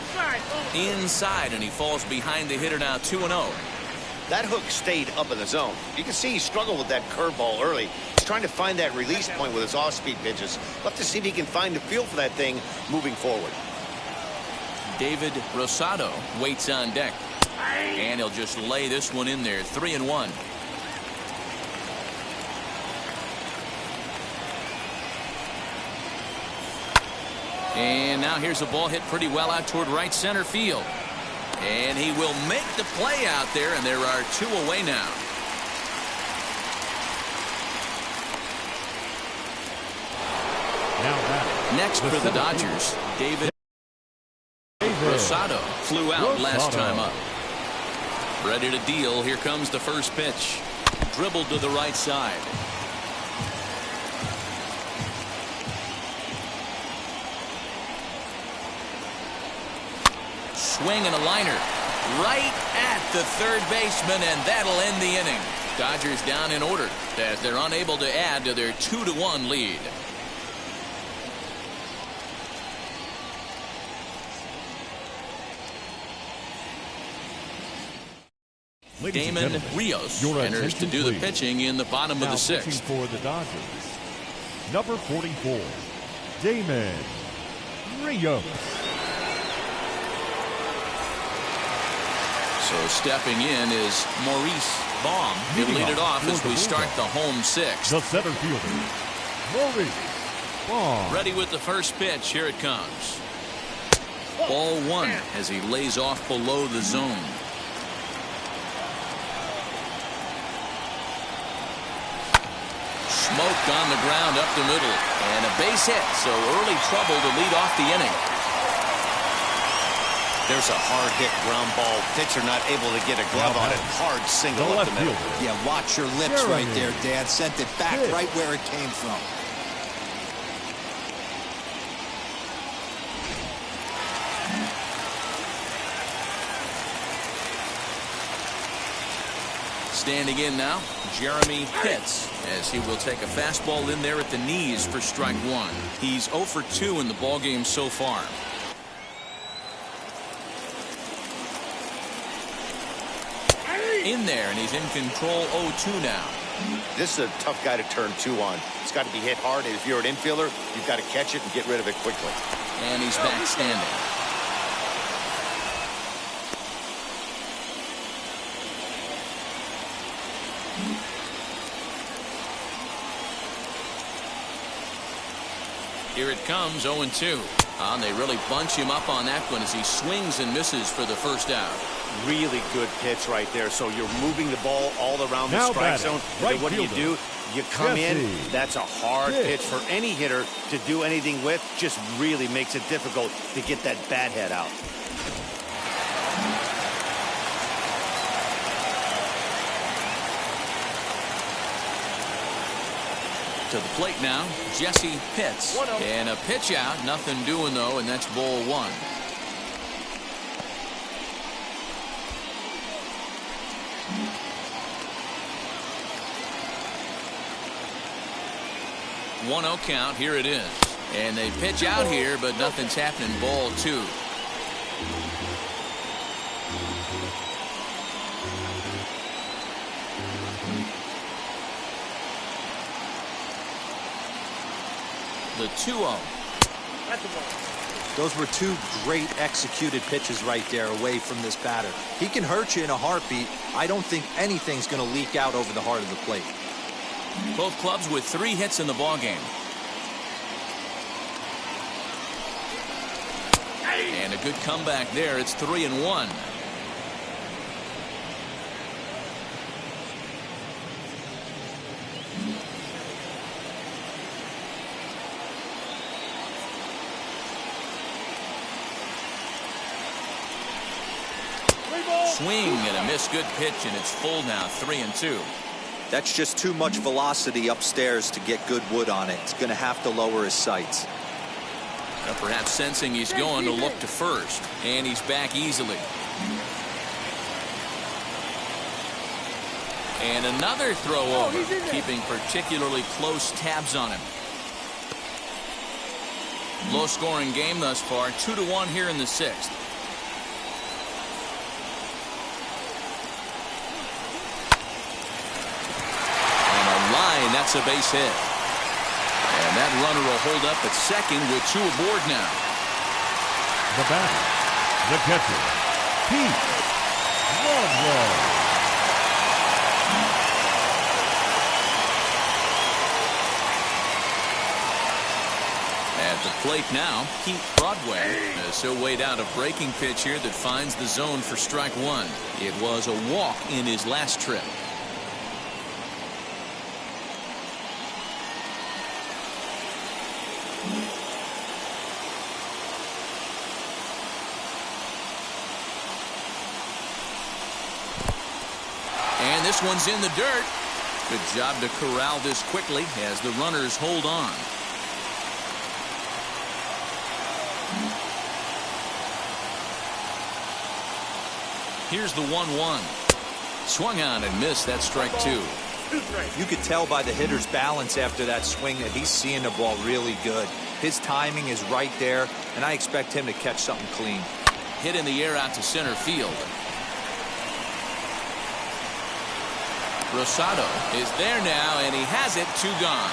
Inside, and he falls behind the hitter now, 2-0. That hook stayed up in the zone. You can see he struggled with that curveball early. He's trying to find that release point with his off-speed pitches. Love to see if he can find the feel for that thing moving forward. David Rosado waits on deck. And he'll just lay this one in there. 3-1. And now here's a ball hit pretty well out toward right center field. And he will make the play out there, and there are 2 away now. Next for the Dodgers, David Rosado flew out last time up. Ready to deal. Here comes the first pitch. Dribbled to the right side. Swing and a liner right at the third baseman, and that'll end the inning. Dodgers down in order as they're unable to add to their 2-1 lead. Damon Rios enters to do the pitching in the bottom of the 6th. For the Dodgers, number 44, Damon Rios. So stepping in is Maurice Baum. He'll lead it off as we start the home sixth. The center fielder, Maurice Baum. Ready with the first pitch. Here it comes. Ball one as he lays off below the zone. Smoked on the ground up the middle. And a base hit, so early trouble to lead off the inning. There's a hard hit ground ball. Pitcher not able to get a glove on it. Hard single The up left the middle. fielder. Yeah, watch your lips Jeremy. right there, Dan. Sent it back Pitch. right where it came from. Standing in now, Jeremy Pitts, as he will take a fastball in there at the knees for strike one. He's 0 for 2 in the ballgame so far. In there, and he's in control 0-2 now. This is a tough guy to turn two on. It's got to be hit hard. If you're an infielder, you've got to catch it and get rid of it quickly. And he's back standing. Here it comes, 0-2. And they really bunch him up on that one as he swings and misses for the first out. Really good pitch right there. So you're moving the ball all around the Now strike batting, zone. And right then what do? You come Jesse in. That's a hard Pitch. pitch for any hitter to do anything with. Just really makes it difficult to get that bat head out. To the plate now, Jesse Pitts. And a pitch out, nothing doing though, and that's ball one. One 0 count, here it is. And they pitch out here, but nothing's happening, ball two. The 2-0. Those were two great executed pitches right there away from this batter. He can hurt you in a heartbeat. I don't think anything's going to leak out over the heart of the plate. Both clubs with 3 hits in the ballgame. And a good comeback there. It's 3-1. Swing and a miss. Good pitch, and it's full now. 3-2. That's just too much velocity upstairs to get good wood on it. It's going to have to lower his sights. Perhaps sensing he's going to look to first, and he's back easily. And another throw over, keeping particularly close tabs on him. Low scoring game thus far, 2-1 here in the 6th. And that's a base hit. And that runner will hold up at second with 2 aboard now. The batter, the catcher, Pete Rodwell. At the plate now, Pete Broadway, as he'll wait out a breaking pitch here that finds the zone for strike one. It was a walk in his last trip. And this one's in the dirt. Good job to corral this quickly as the runners hold on. Here's the 1-1. Swung on and missed. That's strike 2. You could tell by the hitter's balance after that swing that he's seeing the ball really good. His timing is right there, and I expect him to catch something clean. Hit in the air out to center field. Rosado is there now, and he has it. 2 gone.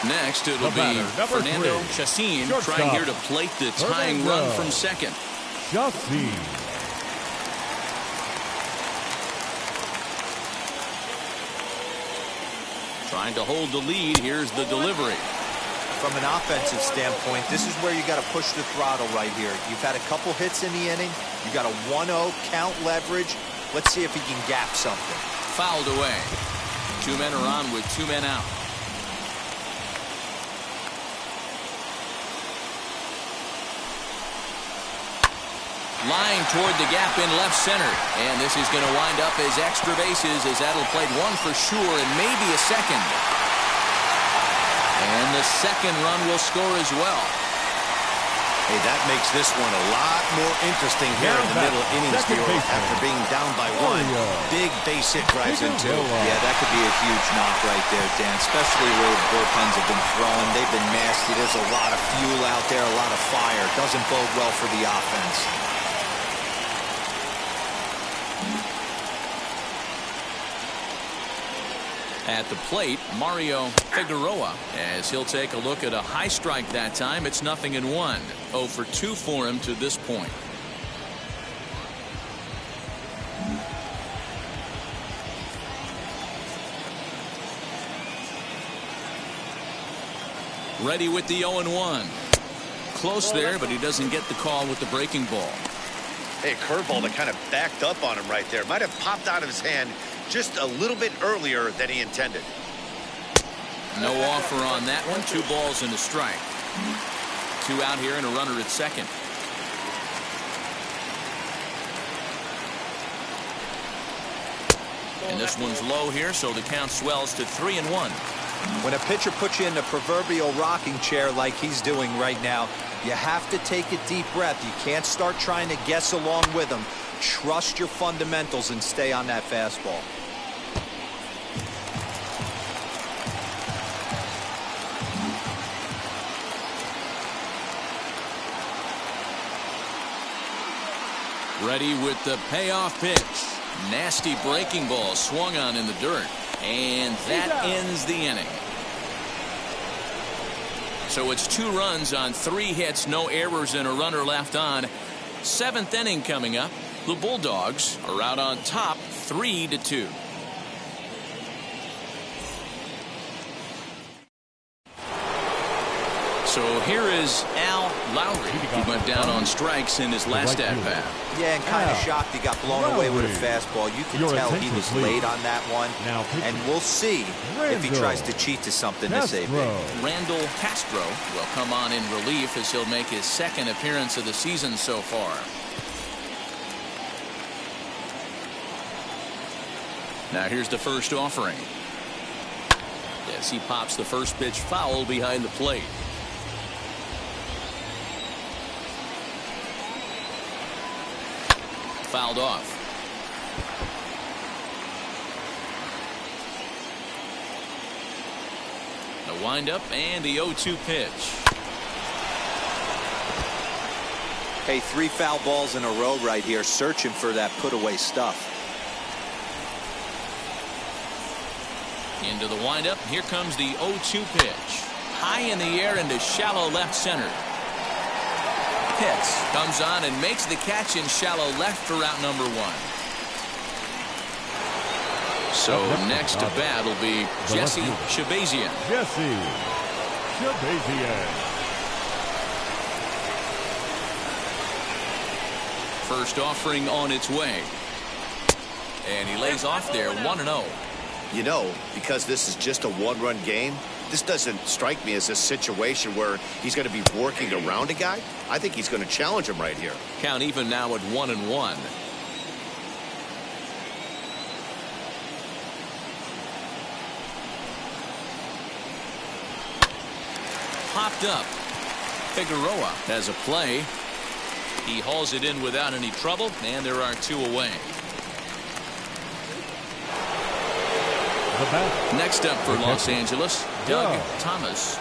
Next, it'll be Fernando Chacin trying here to plate the tying run from second. Chacin. Trying to hold the lead. Here's the delivery. From an offensive standpoint, this is where you got to push the throttle right here. You've had a couple hits in the inning. You got a 1-0 count leverage. Let's see if he can gap something. Fouled away. 2 men are on with 2 men out. Line toward the gap in left center. And this is going to wind up as extra bases, as that'll play one for sure and maybe a second. And the second run will score as well. Hey, that makes this one a lot more interesting here in the middle innings, after being down by 1. Big base hit drives in 2. Yeah, that could be a huge knock right there, Dan, especially where the bullpens have been throwing. They've been nasty. There's a lot of fuel out there, a lot of fire. Doesn't bode well for the offense. At the plate, Mario Figueroa, as he'll take a look at a high strike that time. It's 0-1. 0 for 2 for him to this point. Ready with the 0-1. Close there, but he doesn't get the call with the breaking ball. Hey, curveball that kind of backed up on him right there. Might have popped out of his hand just a little bit earlier than he intended. No offer on that one. 2 balls and a strike. 2 out here and a runner at second. And this one's low here, so the count swells to 3-1. When a pitcher puts you in the proverbial rocking chair like he's doing right now, you have to take a deep breath. You can't start trying to guess along with him. Trust your fundamentals and stay on that fastball. Ready with the payoff pitch. Nasty breaking ball swung on in the dirt. And that ends the inning. So it's 2 runs on 3 hits, no errors, and a runner left on. 7th inning coming up. The Bulldogs are out on top 3-2. So here is Al Lowry. He went down on strikes in his last at-bat. Yeah, and kind of shocked he got blown away with a fastball. You can tell he was late on that one. And we'll see if he tries to cheat to something this AB. Randall Castro will come on in relief as he'll make his 2nd appearance of the season so far. Now here's the first offering. As he pops the first pitch foul behind the plate. Fouled off. The windup and the 0-2 pitch. Hey, 3 foul balls in a row right here, searching for that put-away stuff. Into the windup. Here comes the 0-2 pitch. High in the air into shallow left center. Pitts comes on and makes the catch in shallow left for out number 1. So next to bat will be Jesse Shabazian. Jesse Shabazian. First offering on its way. And he lays off there 1-0. You know, because this is just a 1-run game, this doesn't strike me as a situation where he's going to be working around a guy. I think he's going to challenge him right here. Count even now at 1-1. Popped up. Figueroa has a play. He hauls it in without any trouble, and there are 2 away. Next up for Los Angeles, Doug Thomas.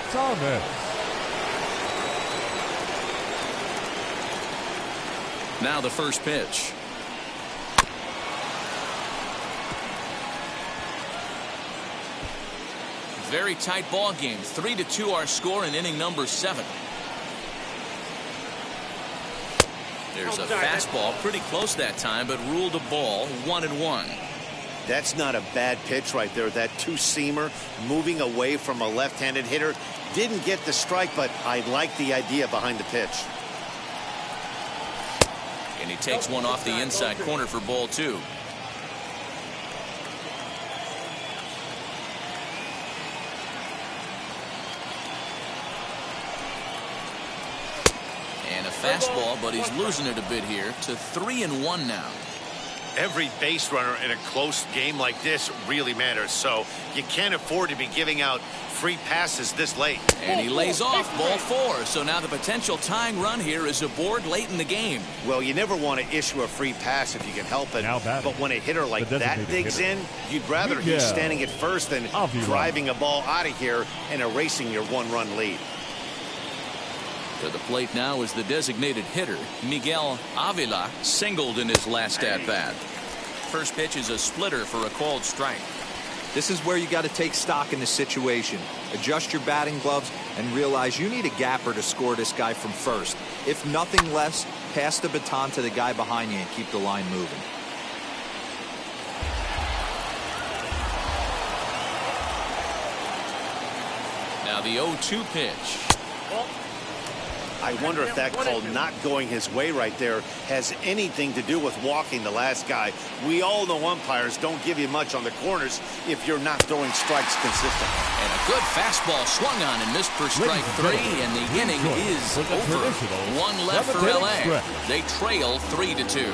Now the first pitch. Very tight ball game. 3-2 our score in inning number 7. There's a fastball pretty close that time, but ruled a ball. 1-1. That's not a bad pitch right there. That two-seamer moving away from a left-handed hitter. Didn't get the strike, but I like the idea behind the pitch. And he takes one off the inside corner for ball 2. And a fastball, but he's losing it a bit here to 3-1 now. Every base runner in a close game like this really matters, so you can't afford to be giving out free passes this late. And he lays off ball 4, so now the potential tying run here is aboard late in the game. Well, you never want to issue a free pass if you can help it, but when a hitter like that digs in, you'd rather he's standing at first than driving a ball out of here and erasing your one-run lead. To the plate now is the designated hitter, Miguel Avila, singled in his last at-bat. First pitch is a splitter for a called strike. This is where you got to take stock in the situation. Adjust your batting gloves and realize you need a gapper to score this guy from first. If nothing less, pass the baton to the guy behind you and keep the line moving. Now the 0-2 pitch. I wonder if that call not going his way right there has anything to do with walking the last guy. We all know umpires don't give you much on the corners if you're not throwing strikes consistently. And a good fastball swung on and missed for strike 3, and the inning is over. One left for LA. They trail 3-2.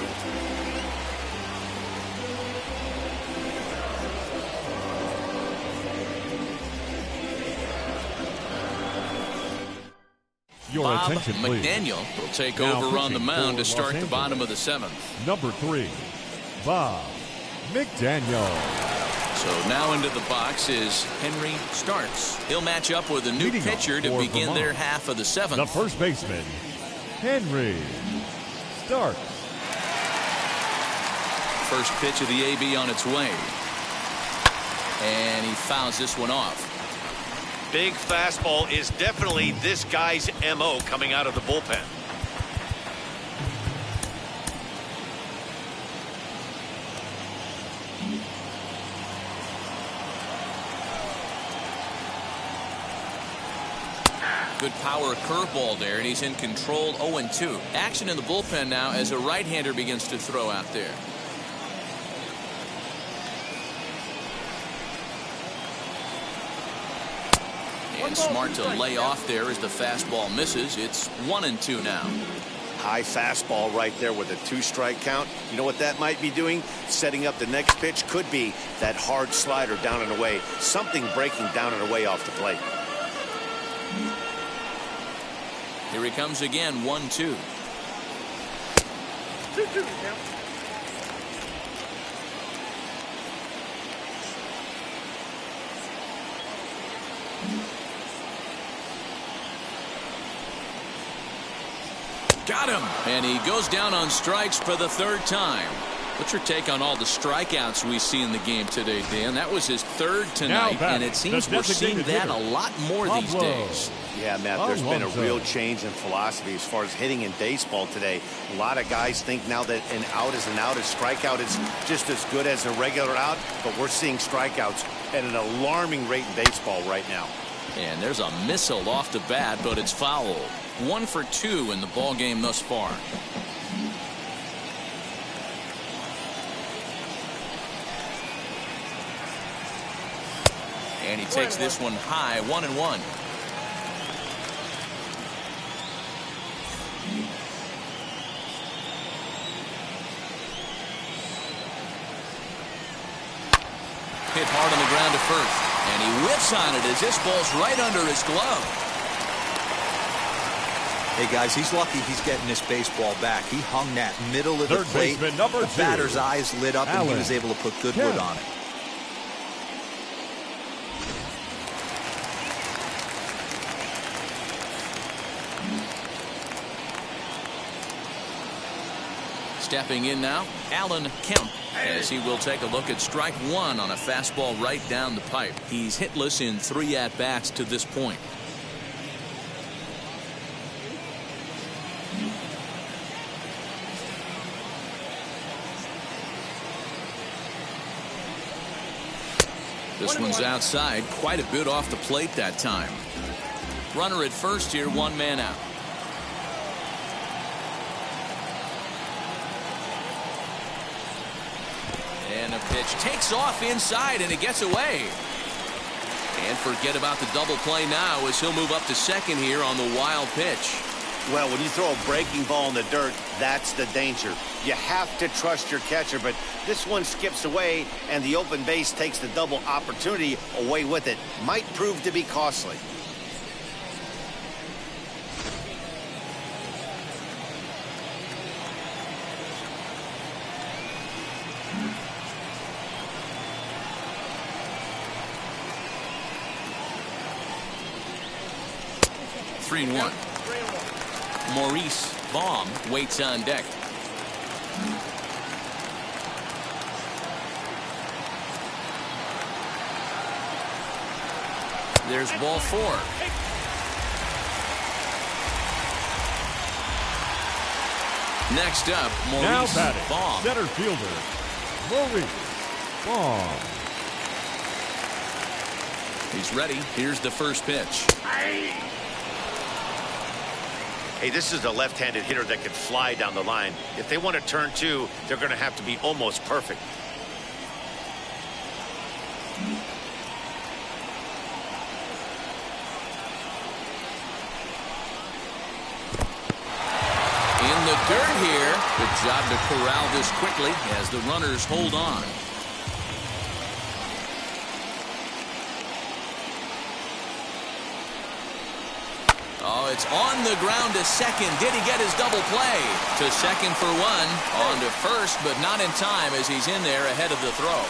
Bob McDaniel will take over on the mound to start the bottom of the 7th. Number 3, Bob McDaniel. So now into the box is Henry Starks. He'll match up with a new pitcher to begin their half of the 7th. The first baseman, Henry Starks. First pitch of the AB on its way. And he fouls this one off. Big fastball is definitely this guy's MO coming out of the bullpen. Good power curveball there, and he's in control. 0-2. Action in the bullpen now as a right-hander begins to throw out there. And smart to lay off there as the fastball misses. It's 1-2 now. High fastball right there with a 2-strike count. You know what that might be doing? Setting up the next pitch. Could be that hard slider down and away. Something breaking down and away off the plate. Here he comes again. 1-2. 2-2 now. Got him. And he goes down on strikes for the 3rd time. What's your take on all the strikeouts we see in the game today, Dan? That was his 3rd tonight, and it seems we're seeing that a lot more these days. Yeah, Matt, there's been a real change in philosophy as far as hitting in baseball today. A lot of guys think now that an out is an out, a strikeout is just as good as a regular out, but we're seeing strikeouts at an alarming rate in baseball right now. And there's a missile off the bat, but it's foul. 1 for 2 in the ball game thus far. And he takes this one high. 1-1. Hit hard on the ground to first. And he whiffs on it as this ball's right under his glove. Hey, guys, he's lucky he's getting this baseball back. He hung that middle of the plate. The batter's eyes lit up, and he was able to put good wood on it. Stepping in now, Alan Kemp, as he will take a look at strike one on a fastball right down the pipe. He's hitless in 3 at-bats to this point. This one's outside, quite a bit off the plate that time. Runner at first here, 1 man out. And a pitch takes off inside, and it gets away. And forget about the double play now as he'll move up to second here on the wild pitch. Well, when you throw a breaking ball in the dirt, that's the danger. You have to trust your catcher, but this one skips away, and the open base takes the double opportunity away with it. Might prove to be costly. Three and 1. Maurice Baum waits on deck. There's ball 4. Next up, Maurice Baum. Center fielder, Maurice Baum. He's ready. Here's the first pitch. Hey, this is a left-handed hitter that can fly down the line. If they want to turn 2, they're going to have to be almost perfect. In the dirt here. Good job to corral this quickly as the runners hold on. Oh, it's on the ground to second. Did he get his double play? To second for 1. On to first, but not in time as he's in there ahead of the throw.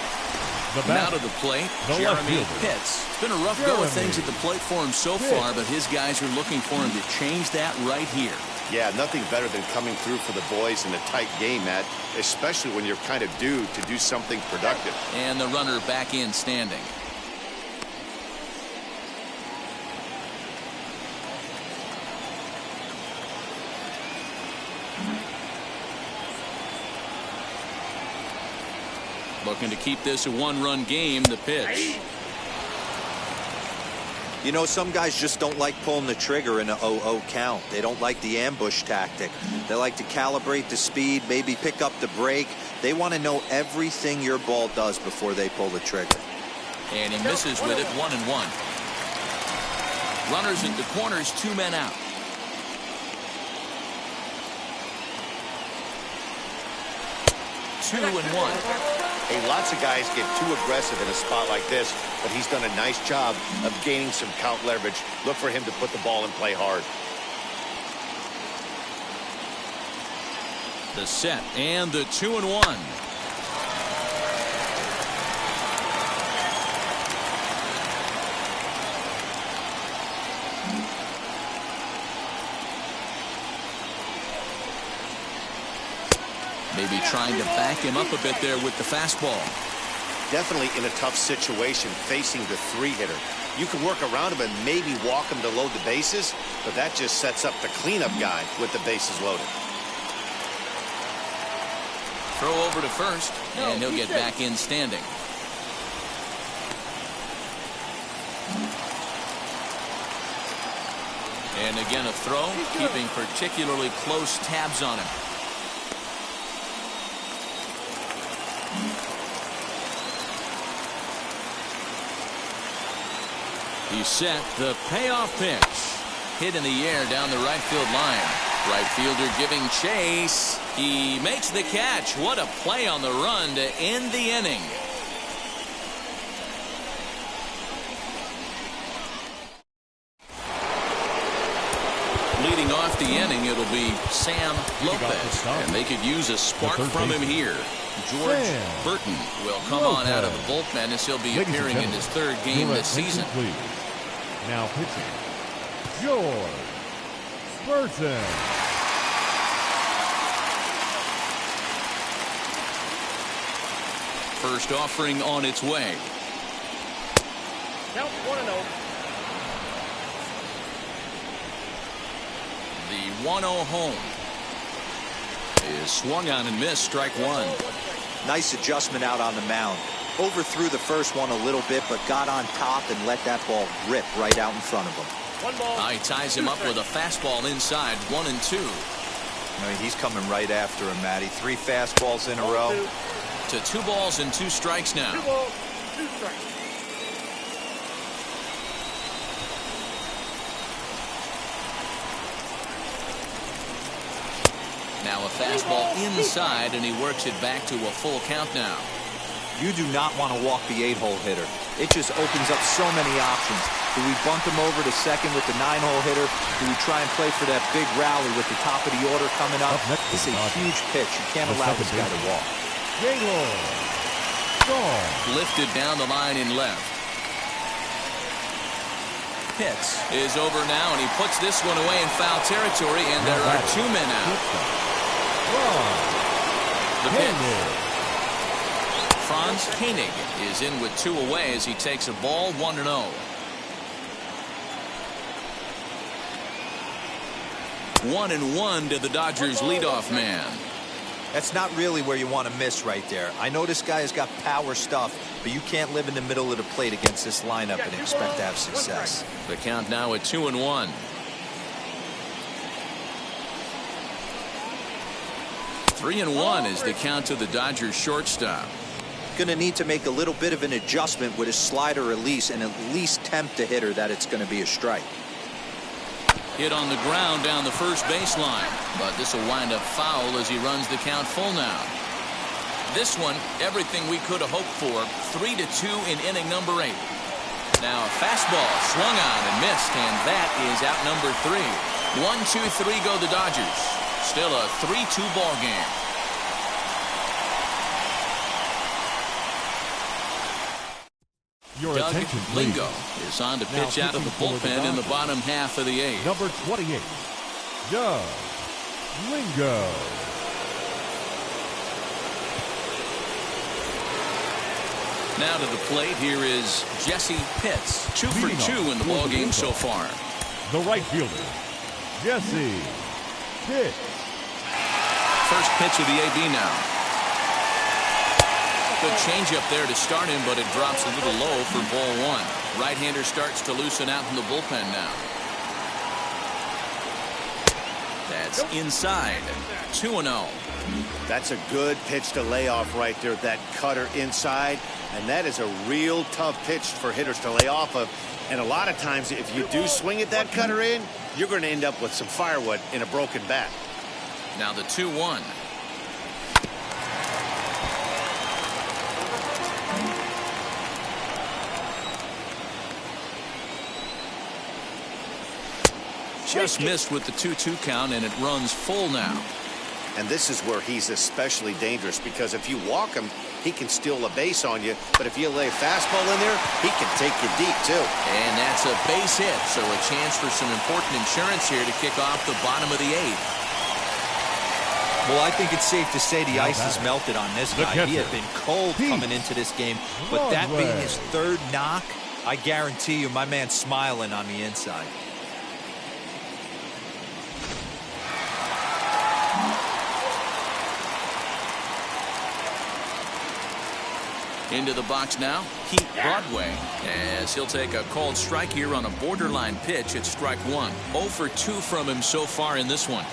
Now to the plate, Jeremy Pitts. It's been a rough go of things at the plate for him so far, but his guys are looking for him to change that right here. Yeah, nothing better than coming through for the boys in a tight game, Matt, especially when you're kind of due to do something productive. And the runner back in standing. Looking to keep this a 1-run game. The pitch. You know, some guys just don't like pulling the trigger in a 0-0 count. They don't like the ambush tactic. They like to calibrate the speed, maybe pick up the break. They want to know everything your ball does before they pull the trigger. And he misses with it. 1-1. Runners at the corners, 2 men out. Two and 1. Hey, lots of guys get too aggressive in a spot like this, but he's done a nice job of gaining some count leverage. Look for him to put the ball in play hard. The set and the 2-1. Maybe trying to back him up a bit there with the fastball. Definitely in a tough situation facing the 3-hitter. You can work around him and maybe walk him to load the bases, but that just sets up the cleanup guy with the bases loaded. Throw over to first, and he'll get back in standing. And again a throw, keeping particularly close tabs on him. He's set. The payoff pitch. Hit in the air down the right field line. Right fielder giving chase. He makes the catch. What a play on the run to end the inning. Leading off the inning, it'll be Sam Lopez. And they could use a spark from him here. George Burton will come on out of the bullpen as he'll be appearing in his 3rd game this season. Now pitching, George Burton. First offering on its way. Count 1-0. The 1-0 home is swung on and missed. Strike one. Nice adjustment out on the mound. Overthrew the first one a little bit, but got on top and let that ball rip right out in front of him. 1 ball. He ties him up with a fastball inside. 1-2. I mean, he's coming right after him, Matty. 3 fastballs in a row. To 2 balls and 2 strikes now. 2 balls, 2 strikes. Now a fastball inside, and he works it back to a full count now. You do not want to walk the 8-hole hitter. It just opens up so many options. Do we bunt him over to second with the 9-hole hitter? Do we try and play for that big rally with the top of the order coming up? It's a huge pitch. You can't allow this guy to walk. Lifted down the line in left. Pitts is over now, and he puts this one away in foul territory, and there are 2 men out. The pitch. Franz Koenig is in with 2 away as he takes a ball. 1-0. 1-1 to the Dodgers leadoff man. That's not really where you want to miss right there. I know this guy has got power stuff, but you can't live in the middle of the plate against this lineup and expect to have success. The count now at 2-1. 3-1 is the count to the Dodgers shortstop. Going to need to make a little bit of an adjustment with his slider release and at least tempt the hitter that it's going to be a strike. Hit on the ground down the first baseline, but this will wind up foul as he runs the count full now. This one, everything we could have hoped for. 3-2 in inning number 8. Now a fastball swung on and missed, and that is out number 3. 1-2-3 go the Dodgers. Still a 3-2 ball game. Your Doug attention, please. Lingo is on to pitch Now out of the pitching for the bullpen in the Dodgers. bottom half of the 8th. Number 28, Doug Lingo. Now to the plate, here is Jesse Pitts. 2 for 2 in the ball game so far. The right fielder, Jesse Pitts. First pitch of the AB now. Good changeup there to start him, but it drops a little low for ball 1. Right-hander starts to loosen out in the bullpen now. That's inside. 2-0. That's a good pitch to lay off right there. That cutter inside. And that is a real tough pitch for hitters to lay off of. And a lot of times, if you do swing at that cutter in, you're going to end up with some firewood in a broken bat. Now the 2-1. Just missed with the 2-2 count, and it runs full now. And this is where he's especially dangerous, because if you walk him, he can steal a base on you. But if you lay a fastball in there, he can take you deep, too. And that's a base hit, so a chance for some important insurance here to kick off the bottom of the 8th. Well, I think it's safe to say the ice has melted on this guy. He had been cold coming into this game, but that being his 3rd knock, I guarantee you my man's smiling on the inside. Into the box now, Pete Broadway, as he'll take a called strike here on a borderline pitch at strike 1. 0 for 2 from him so far in this one.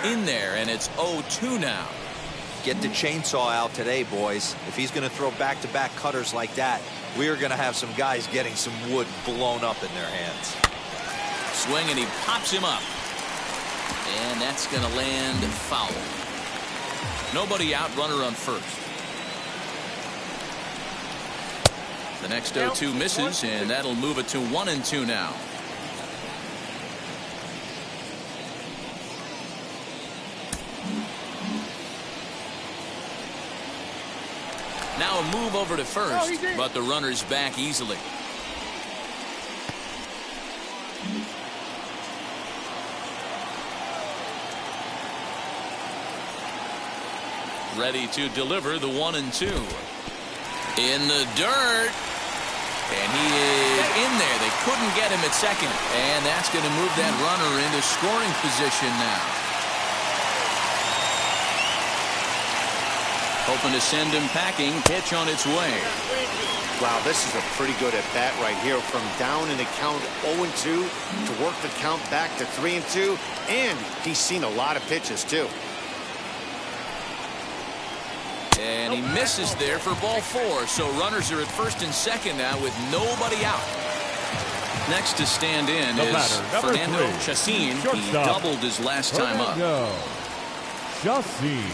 In there, and it's 0-2 now. Get the chainsaw out today, boys. If he's going to throw back-to-back cutters like that, we are going to have some guys getting some wood blown up in their hands. Swing, and he pops him up. And that's going to land foul. Nobody out, runner on first. The next 0-2 misses, and that'll move it to 1-2 now. Now a move over to first, but the runner's back easily. ready to deliver the 1-2. In the dirt. And he is in there. They couldn't get him at second. And that's going to move that runner into scoring position now. Hoping to send him packing. Pitch on its way. Wow, this is a pretty good at bat right here. From down in the count 0-2 to work the count back to 3-2. And he's seen a lot of pitches, too. And he misses there for ball 4. So runners are at first and second now with nobody out. Next to stand in is Fernando Chacin. He doubled his last time up. Chacin.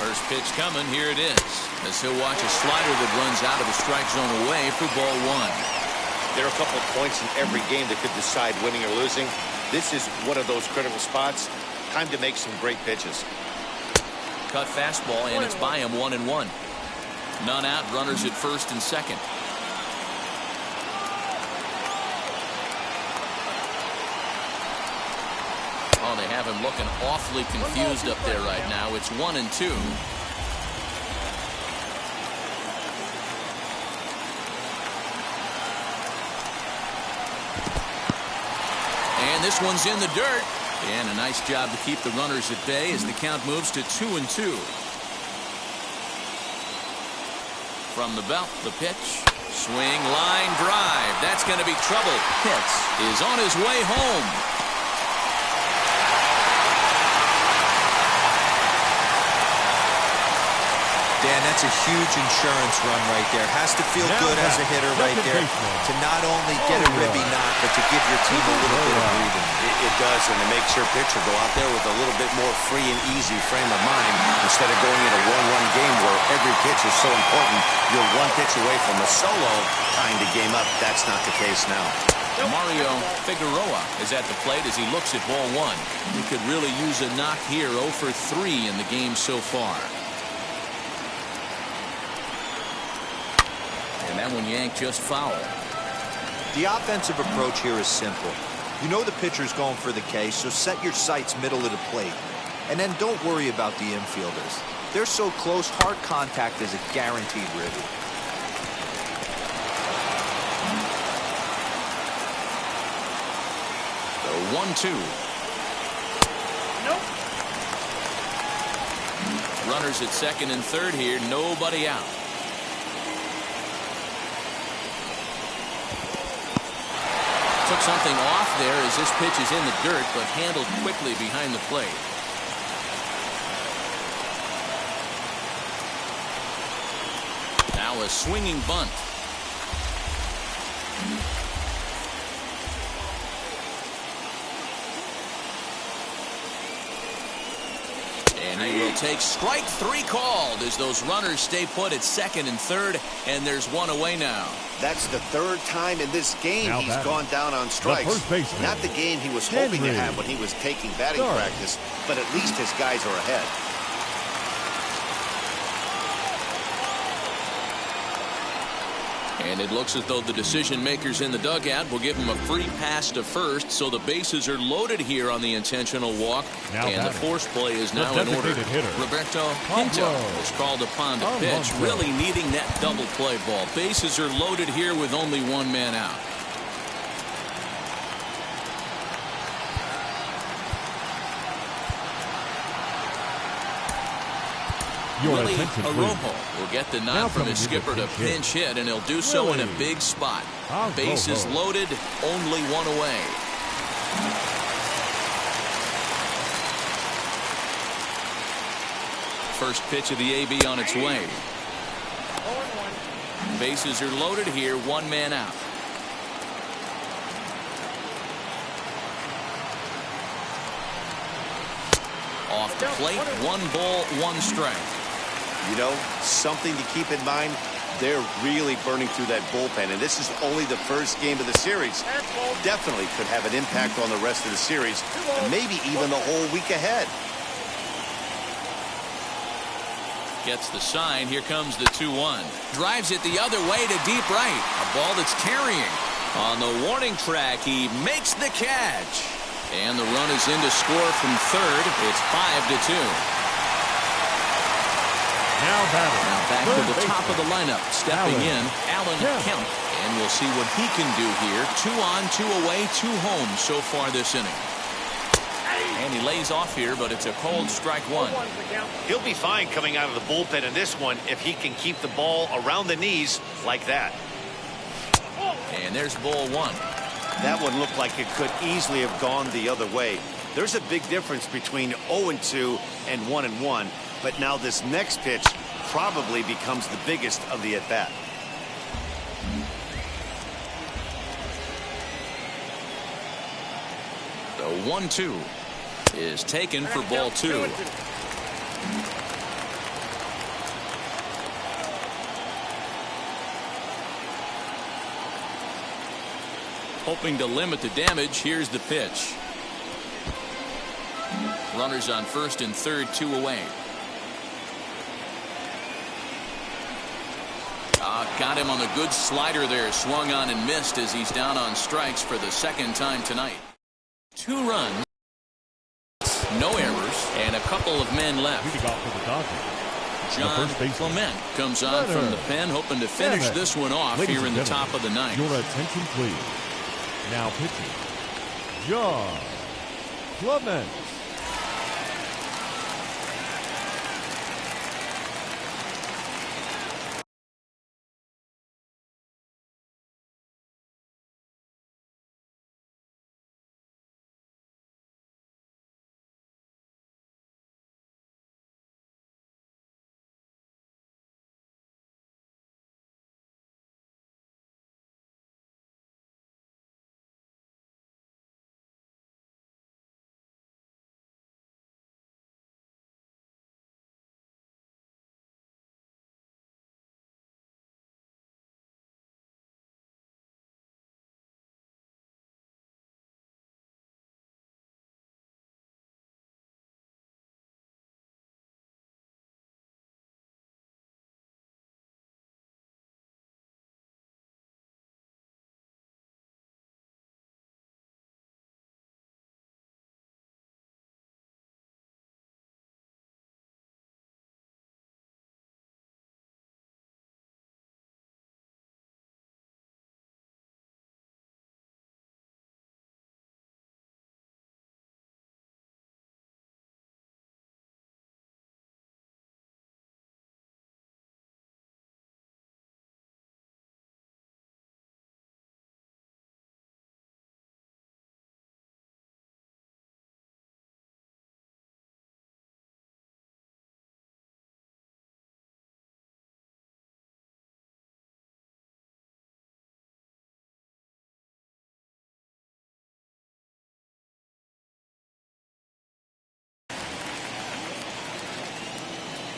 First pitch coming. Here it is. As he'll watch a slider that runs out of the strike zone away for ball 1. There are a couple of points in every game that could decide winning or losing. This is one of those critical spots. Time to make some great pitches. Cut fastball, and it's by him 1-1. None out, runners at first and second. Oh, they have him looking awfully confused up there right now. It's 1-2. And this one's in the dirt. And a nice job to keep the runners at bay as the count moves to 2-2. From the belt, the pitch. Swing, line, drive. That's going to be trouble. Pitts is on his way home. Dan, that's a huge insurance run right there. Has to feel good as a hitter right there to not only get a ribby knock, but to give your team a little bit of breathing. It does, and it makes your pitcher go out there with a little bit more free and easy frame of mind instead of going in a one-run game where every pitch is so important. You're one pitch away from a solo tying the game up. That's not the case now. Mario Figueroa is at the plate as he looks at ball 1. He could really use a knock here. 0 for 3 in the game so far. And that one yanked just foul. The offensive approach here is simple. You know the pitcher's going for the K, so set your sights middle of the plate. And then don't worry about the infielders. They're so close, hard contact is a guaranteed ribby. The 1-2. Nope. Runners at second and third here. Nobody out. Took something off there as this pitch is in the dirt, but handled quickly behind the plate. Now a swinging bunt. And he will take strike 3 called as those runners stay put at second and third, and there's one away now. That's the 3rd time in this game he's gone down on strikes. Not the game he was hoping to have when he was taking batting practice, but at least his guys are ahead. And it looks as though the decision makers in the dugout will give him a free pass to first, so the bases are loaded here on the intentional walk. And the force play is now in order. Roberto Pinto is called upon to pitch, really needing that double play ball. Bases are loaded here with only one man out. Willie Arojo will get the nod from his skipper to pinch hit, and he'll do so in a big spot. Bases loaded, only one away. First pitch of the AB on its way. Bases are loaded here, one man out. Off the plate, 1 ball, 1 strike. You know, something to keep in mind, they're really burning through that bullpen, and this is only the first game of the series. Definitely could have an impact on the rest of the series, and maybe even the whole week ahead. Gets the sign. Here comes the 2-1. Drives it the other way to deep right. A ball that's carrying. On the warning track, he makes the catch. And the run is in to score from third. It's 5-2. Now Now back to the baseman. top of the lineup. Stepping in, Alan Kemp. And we'll see what he can do here. 2 on, 2 away, 2 home so far this inning. And he lays off here, but it's a cold strike one. He'll be fine coming out of the bullpen in this one if he can keep the ball around the knees like that. And there's ball one. That one looked like it could easily have gone the other way. There's a big difference between 0-2 and 1-1, but now this next pitch probably becomes the biggest of the at-bat. The 1-2 is taken for ball 2. Hoping to limit the damage. Here's the pitch. Runners on first and third, 2 away. Got him on the good slider there. Swung on and missed as he's down on strikes for the second time tonight. 2 runs, no errors, and a couple of men left. Leading off for the Dodgers. John Clement comes on from the pen, hoping to finish this one off Ladies here in and the gentlemen, top of the ninth. Your attention, please. Now pitching, John Clement.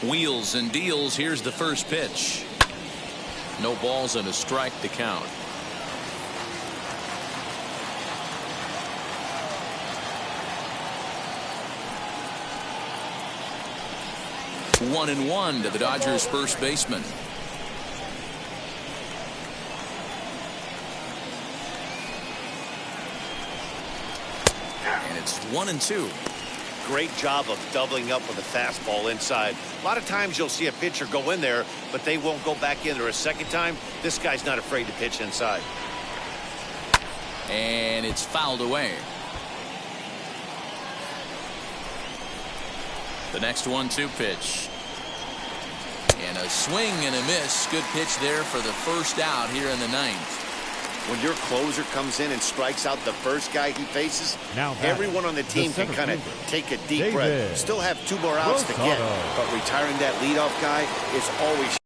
Wheels and deals. Here's the first pitch. No balls and a strike to count. One and one to the Dodgers first baseman. And it's 1-2. Great job of doubling up with a fastball inside. A lot of times you'll see a pitcher go in there, but they won't go back in there a second time. This guy's not afraid to pitch inside. And it's fouled away. The next 1-2 pitch. And a swing and a miss. Good pitch there for the first out here in the ninth. When your closer comes in and strikes out the first guy he faces, now everyone on the team can kind of take a deep breath. Still have 2 more outs to get, but retiring that leadoff guy is always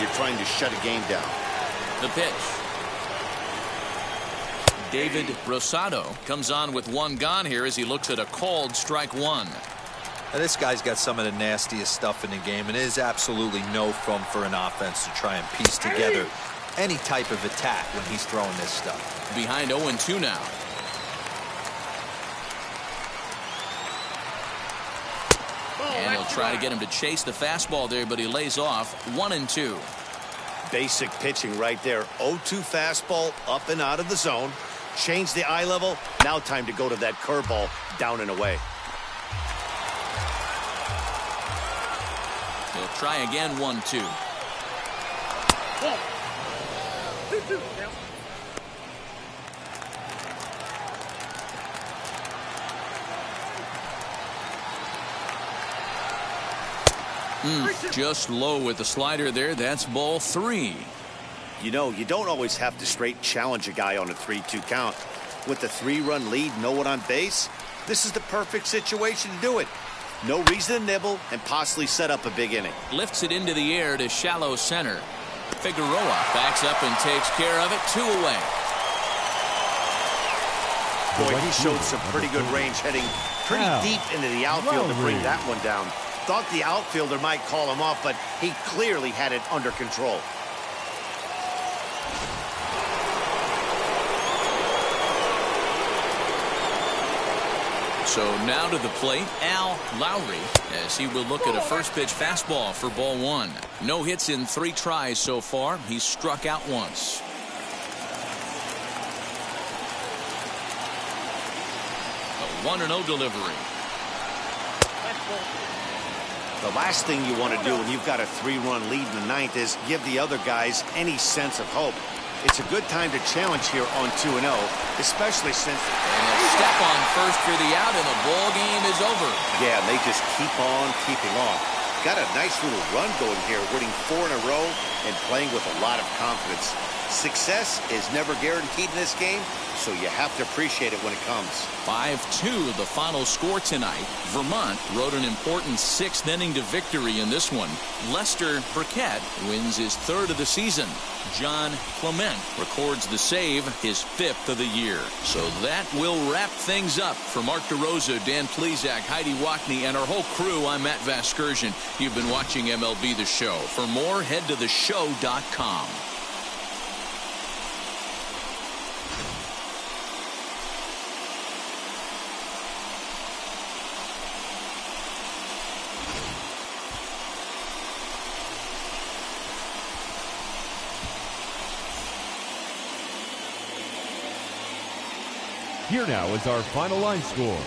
when you're trying to shut a game down. The pitch. David Rosado comes on with one gone here as he looks at a called strike one. Now, this guy's got some of the nastiest stuff in the game, and it is absolutely no fun for an offense to try and piece together any type of attack when he's throwing this stuff. Behind 0-2 now. And he'll try to get him to chase the fastball there, but he lays off 1-2. Basic pitching right there. 0-2 fastball up and out of the zone. Change the eye level. Now time to go to that curveball down and away. He'll try again 1-2. Just low with the slider there. That's ball 3. You know, you don't always have to straight challenge a guy on a 3-2 count. With the 3-run lead, no one on base, this is the perfect situation to do it. No reason to nibble and possibly set up a big inning. Lifts it into the air to shallow center. Figueroa backs up and takes care of it. 2 away. Boy, he showed some pretty good range, heading pretty deep into the outfield to bring that one down. Thought the outfielder might call him off, but he clearly had it under control. So now to the plate, Al Lowry, as he will look at a first pitch fastball for ball 1. No hits in 3 tries so far. He's struck out once. A 1-0 delivery. The last thing you want to do when you've got a 3-run lead in the 9th is give the other guys any sense of hope. It's a good time to challenge here on 2-0, especially since... And they'll step on first for the out, and the ball game is over. Yeah, they just keep on keeping on. Got a nice little run going here, winning 4 in a row and playing with a lot of confidence. Success is never guaranteed in this game, so you have to appreciate it when it comes. 5-2 the final score tonight. Vermont rode an important 6th inning to victory in this one. Lester Burkett wins his 3rd of the season. John Clement records the save, his 5th of the year. So that will wrap things up. For Mark DeRosa, Dan Plesac, Heidi Wackney, and our whole crew, I'm Matt Vasgersian. You've been watching MLB The Show. For more, head to theshow.com. Here now is our final line score.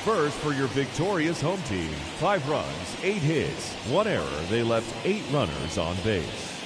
First, for your victorious home team, 5 runs, 8 hits, 1 error. They left 8 runners on base.